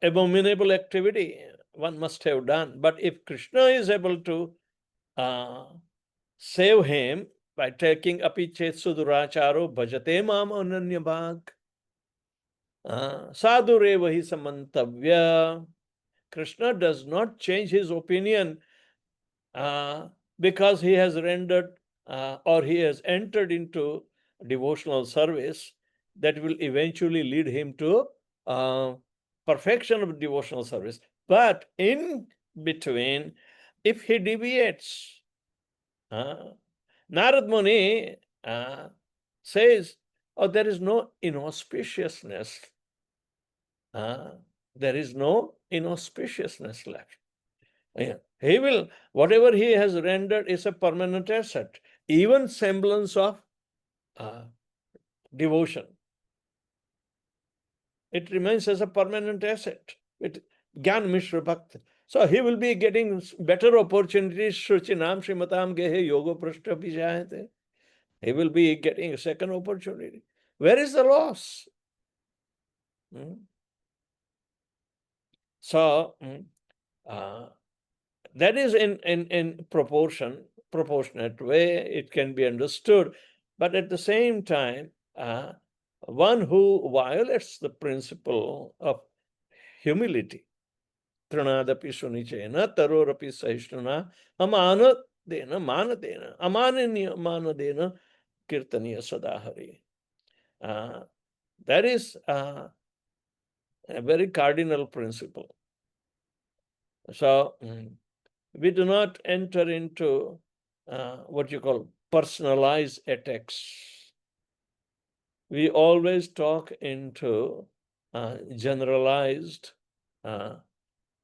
abominable activity one must have done. But if Krishna is able to save him by taking api chet suduracharo bhajate mam ananya bhag, sadhure vahi samantavya. Krishna does not change his opinion because he has rendered or he has entered into devotional service that will eventually lead him to perfection of devotional service. But in between, if he deviates, Narad Muni says, oh, there is no inauspiciousness. There is no inauspiciousness left. He will, whatever he has rendered is a permanent asset. Even semblance of devotion, it remains as a permanent asset. Gyan Mishra Bhakt. So he will be getting better opportunities. Shruchinam Srimatam Gehe Yoga Prashta Vijayate. He will be getting a second opportunity. Where is the loss? So that is in proportionate way, it can be understood. But at the same time, one who violates the principle of humility, trinadapi sunichena tarorapi sahishnuna amanadena manadena amananya manadena kirtaniya sadahari. That is a very cardinal principle. So we do not enter into what you call personalized attacks. We always talk into generalized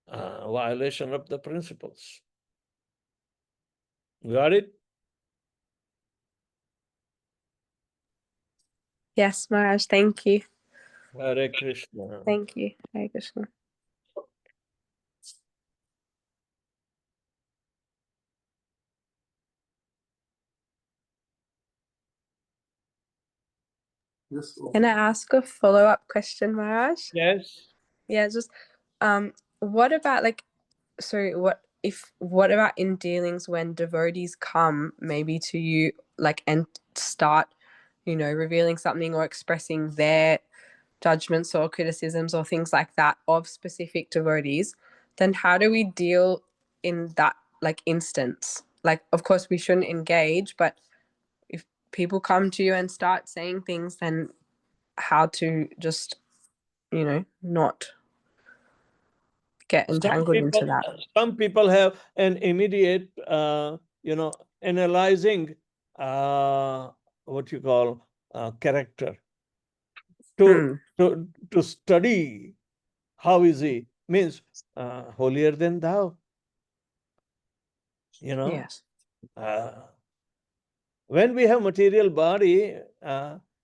violation of the principles. Got it? Yes, Maharaj, thank you. Hare Krishna. Thank you. Hare Krishna. Can I ask a follow-up question, Maharaj? Yes. Yeah, just what about what about in dealings when devotees come maybe to you and start, revealing something or expressing their judgments or criticisms or things like that of specific devotees, then how do we deal in that instance? Of course we shouldn't engage, but if people come to you and start saying things, then how to just not get entangled into that. Some people have an immediate analyzing what you call character to study how is he, means holier than thou, Yes. When we have material body,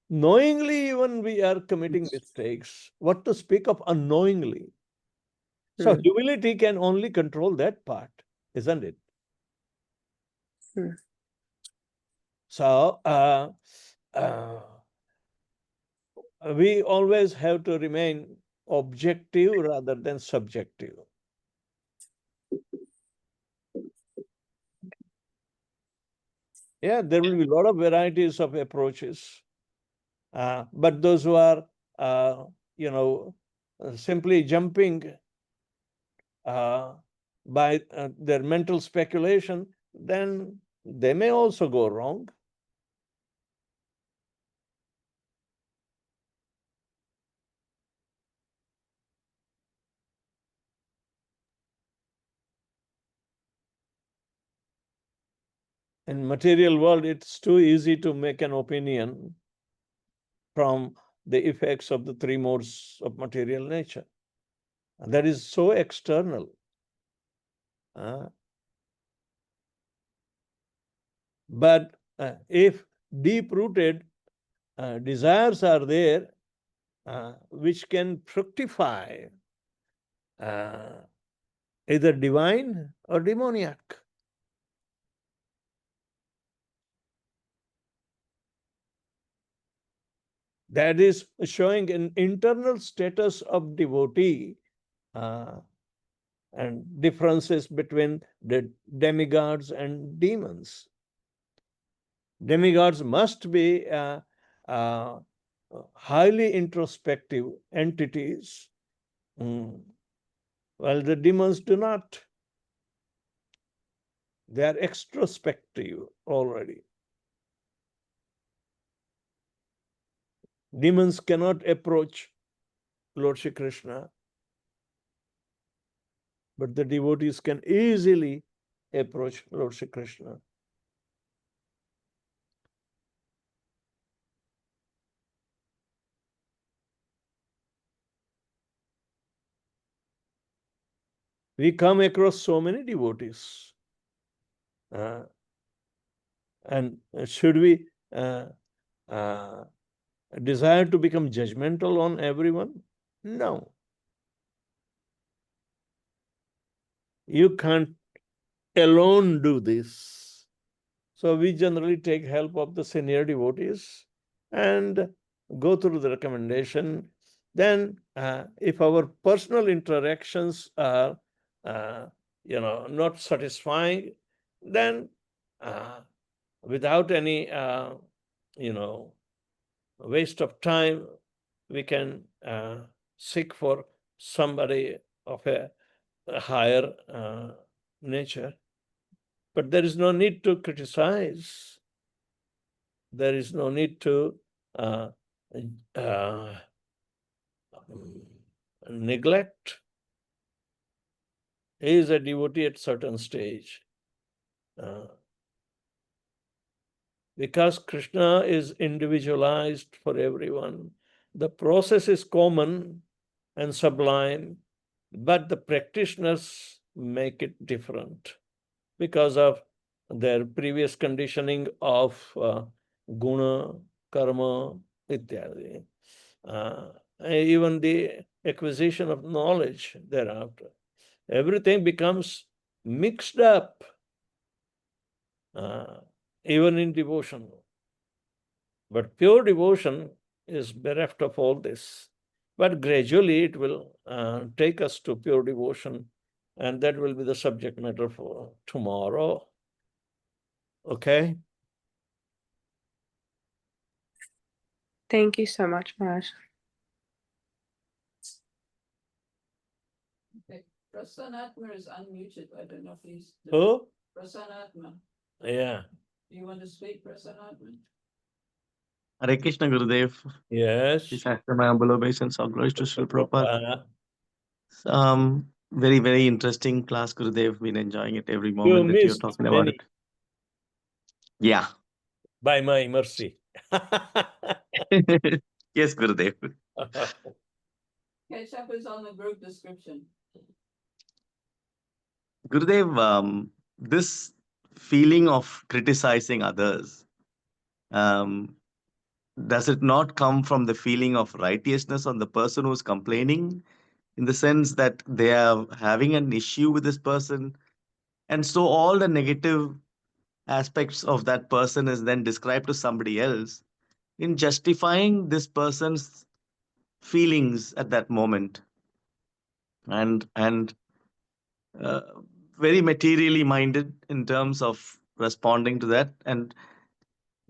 knowingly even we are committing mistakes. What to speak of unknowingly? So humility can only control that part, isn't it? So we always have to remain objective rather than subjective. Yeah, there will be a lot of varieties of approaches. But those who are, simply jumping by their mental speculation, then they may also go wrong. In material world, it's too easy to make an opinion from the effects of the three modes of material nature. And that is so external. But if deep-rooted desires are there, which can fructify either divine or demoniac. That is showing an internal status of devotee and differences between the demigods and demons. Demigods must be highly introspective entities, while the demons do not. They are extrospective already. Demons cannot approach Lord Shri Krishna, but the devotees can easily approach Lord Shri Krishna. We come across so many devotees. And should we desire to become judgmental on everyone? No. You can't alone do this. So we generally take help of the senior devotees and go through the recommendation. Then if our personal interactions are not satisfying, then without any waste of time, we can seek for somebody of a higher nature. But there is no need to criticize. There is no need to neglect. He is a devotee at certain stage. Because Krishna is individualized for everyone, the process is common and sublime, but the practitioners make it different because of their previous conditioning of guna, karma, ityadi. Even the acquisition of knowledge thereafter. Everything becomes mixed up, even in devotion. But pure devotion is bereft of all this. But gradually it will take us to pure devotion, and that will be the subject matter for tomorrow. Okay? Thank you so much, Maharaj. Okay. Prasanatma is unmuted. I don't know if he's. Who? Prasanatma. Yeah. Do you want to speak, Prasanatma? Hare Krishna Gurudev. Yes. My humble obeisance, all glories to Srila Prabhupada. Very, very interesting class, Gurudev. Been enjoying it every You moment that you're missed talking about many it. Yeah. by my mercy. Yes, Gurudev. Ketchup is on the group description. Gurudev, this feeling of criticizing others, does it not come from the feeling of righteousness on the person who's complaining, in the sense that they are having an issue with this person, and so all the negative aspects of that person is then described to somebody else in justifying this person's feelings at that moment, and very materially minded in terms of responding to that, and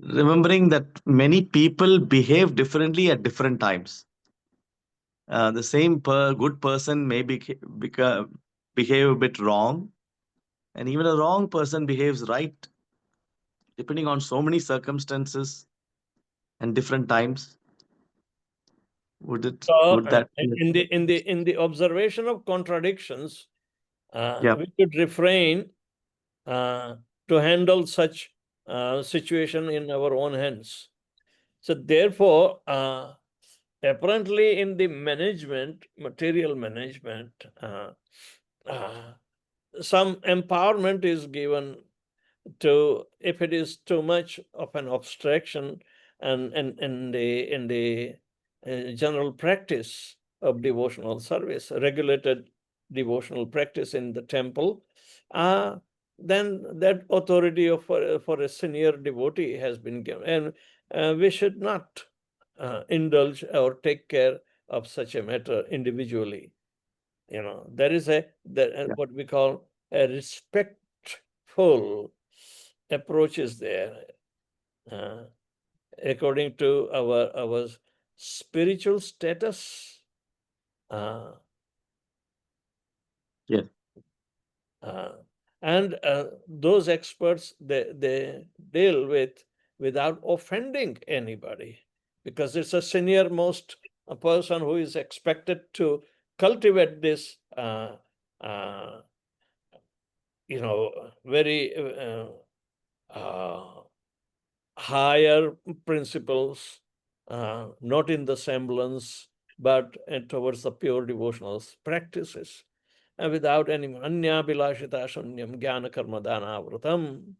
remembering that many people behave differently at different times. The same good person may behave a bit wrong, and even a wrong person behaves right, depending on so many circumstances and different times. Would So, that in the observation of contradictions, Yeah. we could refrain to handle such situation in our own hands. So therefore, apparently in the management, material management, some empowerment is given to, if it is too much of an abstraction and in the general practice of devotional service, regulated devotional practice in the temple, then that authority for a senior devotee has been given, and we should not indulge or take care of such a matter individually. You know, there is what we call a respectful approach is there, according to our spiritual status. Yes. And those experts, they deal without offending anybody, because it's a senior most person who is expected to cultivate this very higher principles, not in the semblance, but towards the pure devotional practices, and without any anya bilashita shunyam jnana karma dana vratam.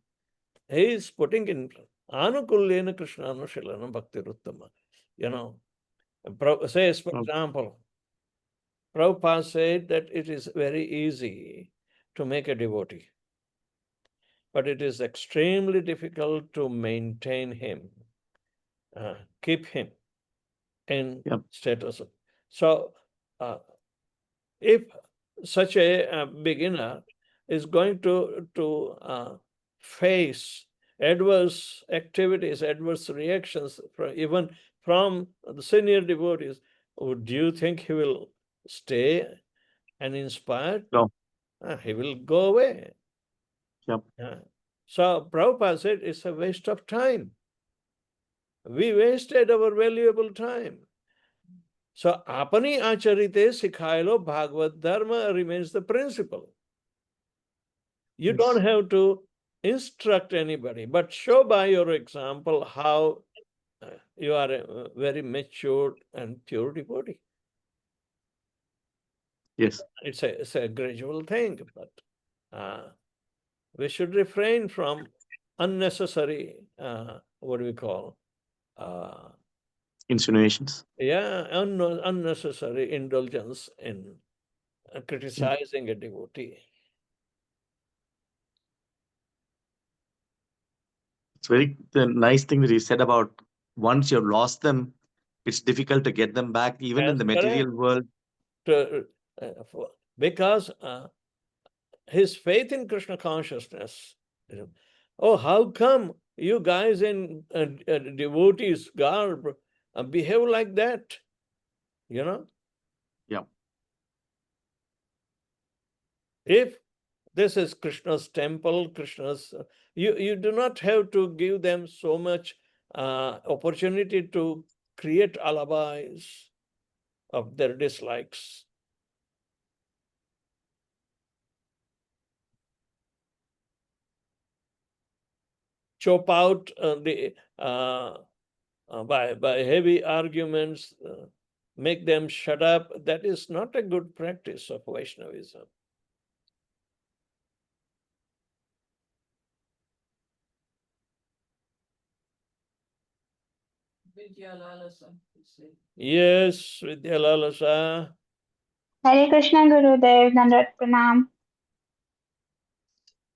He is putting in anukulyena krishna anushilanam bhakti ruttama. Says, for example, Prabhupada said that it is very easy to make a devotee, but it is extremely difficult to maintain him, keep him in status. So, if such a beginner is going to face adverse activities, adverse reactions, even from the senior devotees, do you think he will stay and inspire? No. He will go away. Yep. So Prabhupada said it's a waste of time. We wasted our valuable time. So apani acharite sikhailo Bhagavad Dharma remains the principle. You Yes. don't have to instruct anybody, but show by your example how you are a very mature and pure devotee. Yes. It's a gradual thing, but we should refrain from unnecessary, what do we call? Insinuations. Unnecessary indulgence in criticizing a devotee. It's the nice thing that you said about once you've lost them, it's difficult to get them back, even in the That's material world. Because his faith in Krishna consciousness. Oh, how come you guys in devotees garb behave like that? You know? Yeah. If this is Krishna's temple, Krishna's, you do not have to give them so much opportunity to create alibis of their dislikes. Chop out by heavy arguments, make them shut up. That is not a good practice of Vaishnavism. Vidyalalasa, you say. Yes, Vidyalalasa. Hare Krishna Gurudev, Dandavat Pranam.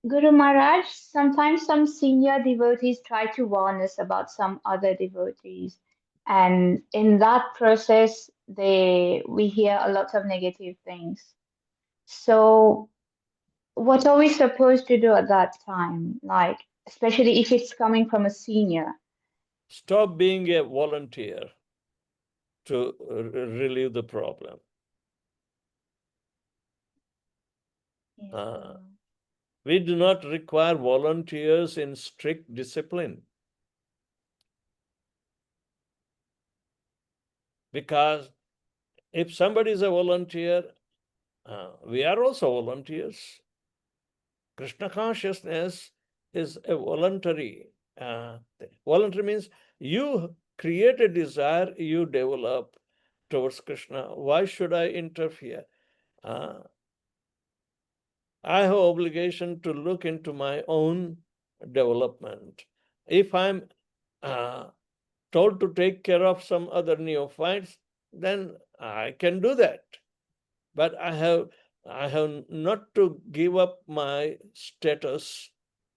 Guru Maharaj, sometimes some senior devotees try to warn us about some other devotees. And in that process, we hear a lot of negative things. So what are we supposed to do at that time? Like, especially if it's coming from a senior. Stop being a volunteer to relieve the problem. We do not require volunteers in strict discipline. Because if somebody is a volunteer, we are also volunteers. Krishna consciousness is a voluntary. Voluntary means you create a desire, you develop towards Krishna. Why should I interfere? I have obligation to look into my own development. If I'm told to take care of some other neophytes, then I can do that. But I have not to give up my status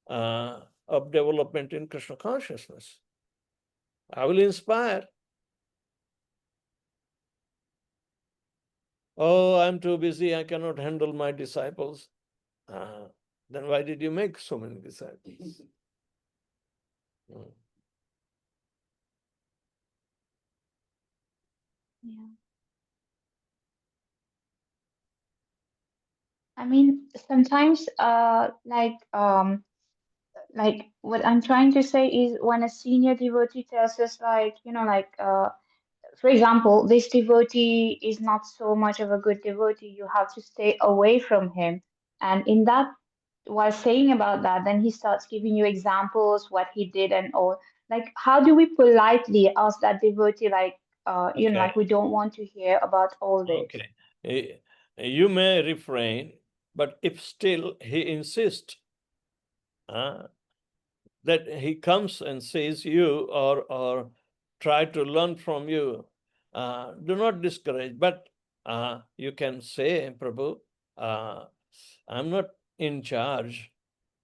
of development in Krishna consciousness. I will inspire. Oh, I'm too busy, I cannot handle my disciples. Then why did you make so many disciples? Yeah. I mean, sometimes, like what I'm trying to say is when a senior devotee tells us, like, for example, this devotee is not so much of a good devotee, you have to stay away from him. And in that, while saying about that, then he starts giving you examples, what he did and all. Like, how do we politely ask that devotee, like, like we don't want to hear about all this? Okay. You may refrain, but if still he insists that he comes and sees you or try to learn from you, do not discourage. But you can say, Prabhu, I'm not in charge.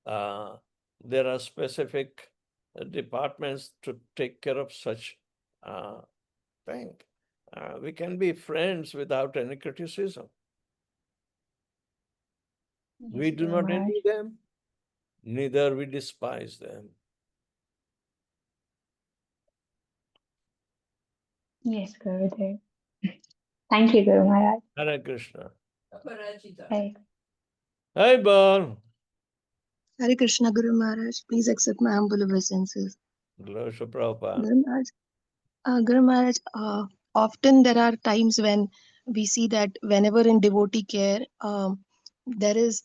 There are specific departments to take care of such thing. We can be friends without any criticism. We do not envy them, neither we despise them. Yes, Gurudev. Thank you, Guru Maharaj. Hare Krishna. Aparajita. Hey. Hi, Bon. Hare Krishna Guru Maharaj, please accept my humble obeisances. Glory to Prabhupada. Guru Maharaj, often there are times when we see that whenever in devotee care, if there is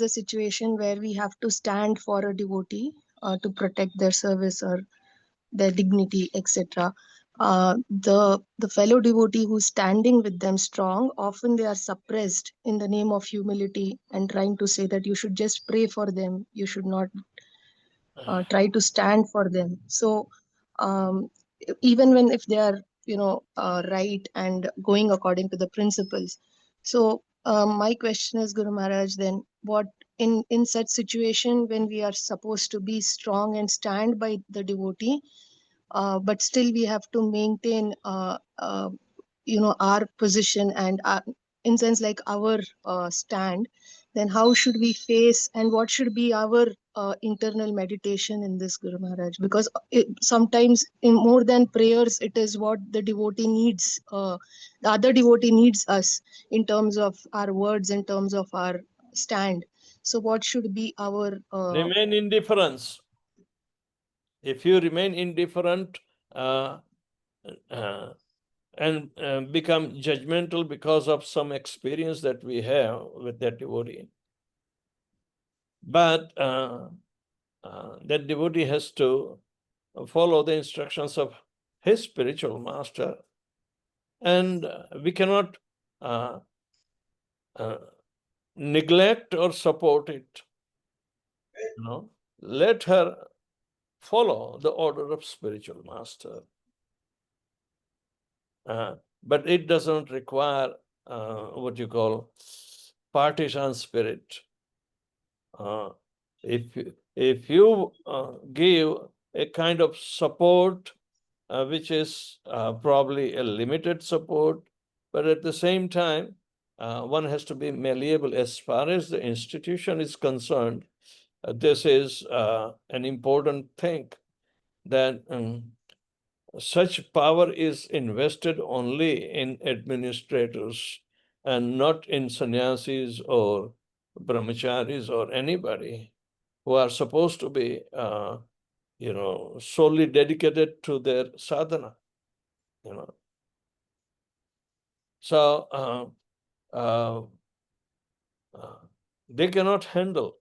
a situation where we have to stand for a devotee to protect their service or their dignity, etc. The fellow devotee who's standing with them strong, often they are suppressed in the name of humility and trying to say that you should just pray for them, you should not try to stand for them. So even when if they are right and going according to the principles. So my question is, Guru Maharaj, then what in such situation when we are supposed to be strong and stand by the devotee, but still we have to maintain our position and in sense like our stand, then how should we face and what should be our internal meditation in this, Guru Maharaj? Because sometimes in more than prayers, it is what the devotee needs, the other devotee needs us in terms of our words, in terms of our stand. So what should be our Remain indifference. If you remain indifferent and become judgmental because of some experience that we have with that devotee, but that devotee has to follow the instructions of his spiritual master, and we cannot neglect or support it. Let her follow the order of spiritual master. But it doesn't require what you call partisan spirit. If you give a kind of support which is probably a limited support, but at the same time, one has to be malleable as far as the institution is concerned. This is an important thing, that such power is invested only in administrators and not in sannyasis or brahmacharis or anybody who are supposed to be solely dedicated to their sadhana. So they cannot handle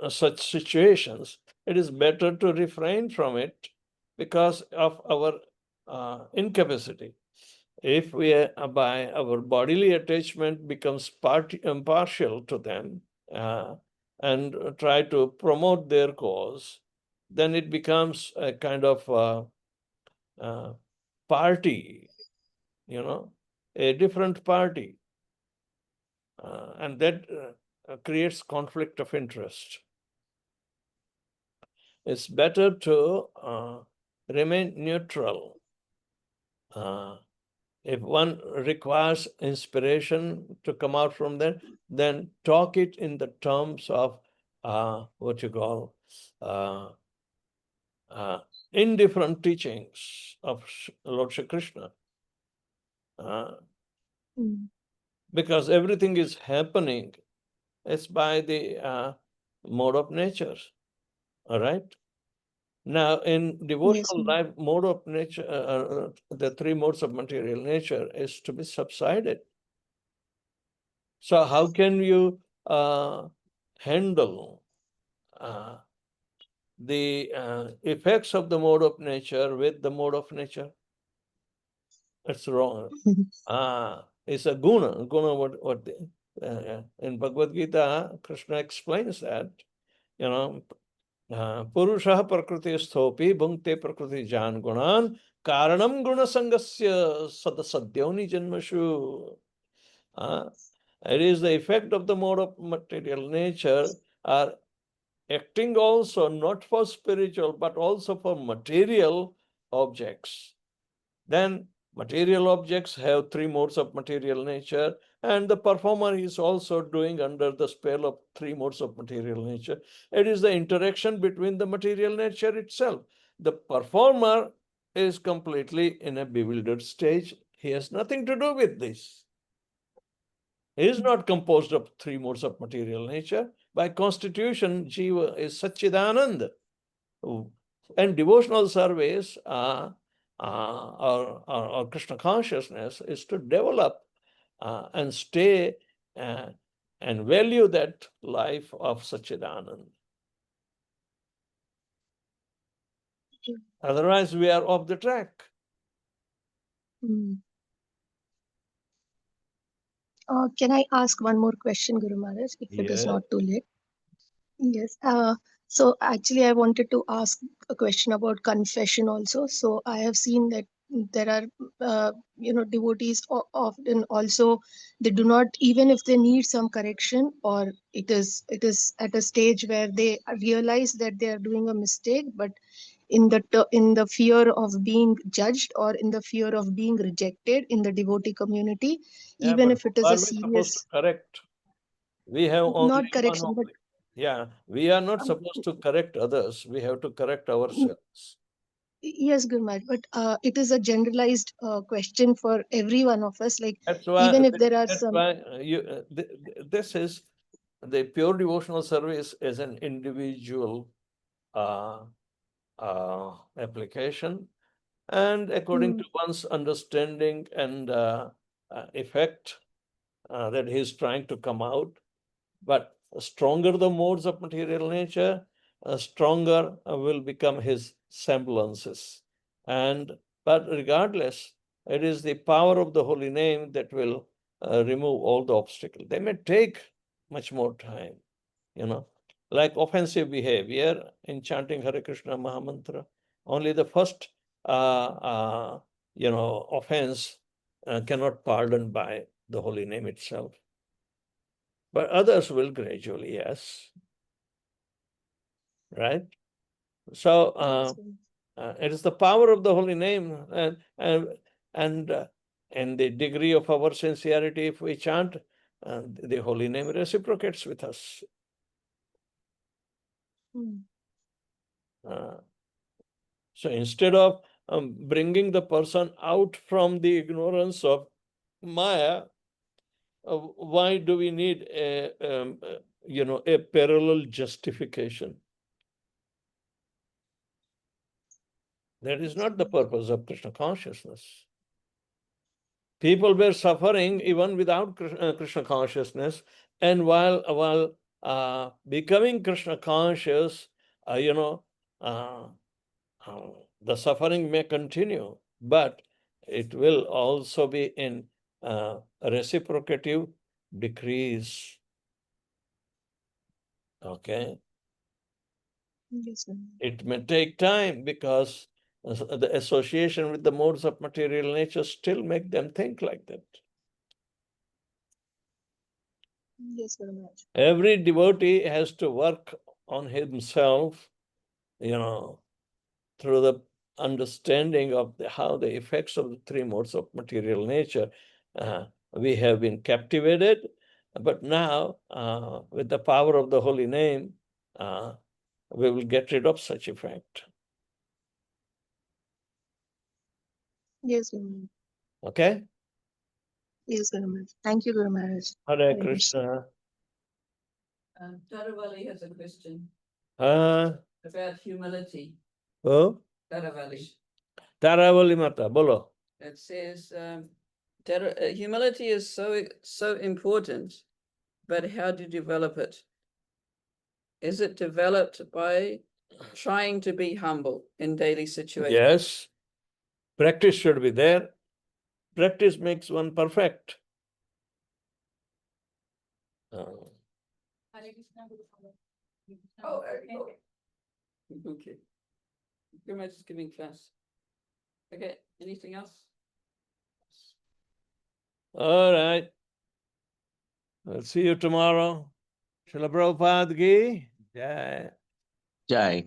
such situations. It is better to refrain from it because of our incapacity. If we, by our bodily attachment, becomes partial to them and try to promote their cause, then it becomes a kind of party, a different party. And that creates conflict of interest. It's better to remain neutral. If one requires inspiration to come out from there, then talk it in the terms of what you call indifferent teachings of Lord Shri Krishna. Because everything is happening, it's by the mode of nature. All right. Now, in devotional life, mode of nature, the three modes of material nature is to be subsided. So, how can you handle the effects of the mode of nature with the mode of nature? It's wrong. It's a guna. What in Bhagavad Gita, Krishna explains that, Purushah prakriti sthopi bhunkte prakriti jan gunan karanam guna sangasya sadasadyoni janmashu. It is the effect of the mode of material nature are acting also not for spiritual but also for material objects. Then material objects have three modes of material nature. and the performer is also doing under the spell of three modes of material nature. It is the interaction between the material nature itself. The performer is completely in a bewildered stage. He has nothing to do with this. He is not composed of three modes of material nature. By constitution, Jiva is Satchidanand. And devotional service or Krishna consciousness is to develop and stay and value that life of Satchidanand. Okay. Otherwise, we are off the track. Mm. Can I ask one more question, Guru Maharaj, if it is Yeah. not too late? Yes. So actually, I wanted to ask a question about confession also. So I have seen that there are, devotees often also, they do not, even if they need some correction, or it is at a stage where they realize that they are doing a mistake, but in the fear of being judged or in the fear of being rejected in the devotee community, Yeah, even but if it who is are a we supposed to serious, correct? We have only not one correction, but only. Yeah, we are not supposed to correct others. We have to correct ourselves. yes, Guru Maharaj, but it is a generalized question for every one of us. Like, That's why. even if there are That's some, why this is the pure devotional service is an individual application, and according to one's understanding and effect that he is trying to come out. But stronger the modes of material nature, stronger will become his semblances. But regardless, it is the power of the holy name that will remove all the obstacles. They may take much more time, like offensive behavior in chanting Hare Krishna Mahamantra. Only the first, offense cannot pardon by the holy name itself. But others will gradually, yes. Right? So it is the power of the holy name and the degree of our sincerity. If we chant, the holy name reciprocates with us. So instead of bringing the person out from the ignorance of Maya, why do we need a parallel justification? That is not the purpose of Krishna consciousness. People were suffering even without Krishna consciousness, and while becoming Krishna conscious, the suffering may continue, but it will also be in reciprocative decrease. Okay. yes, It may take time because the association with the modes of material nature still make them think like that. yes, Guru Maharaj. Every devotee has to work on himself, through the understanding of how the effects of the three modes of material nature. We have been captivated, but now with the power of the holy name, we will get rid of such effect. Yes, Guru Maharaj. Okay? Yes, Guru Maharaj. Thank you, Guru Maharaj. Hare Hare Krishna. Krishna. Taravali has a question Uh, about humility. oh, Taravali. Taravali Mata, bolo. It says humility is so important, but how to develop it? Is it developed by trying to be humble in daily situations? Yes. Practice should be there. Practice makes one perfect. Oh, okay. Pretty much just giving class. Okay, anything else? All right. I'll see you tomorrow. Srila Prabhupada ki Jai. Jai.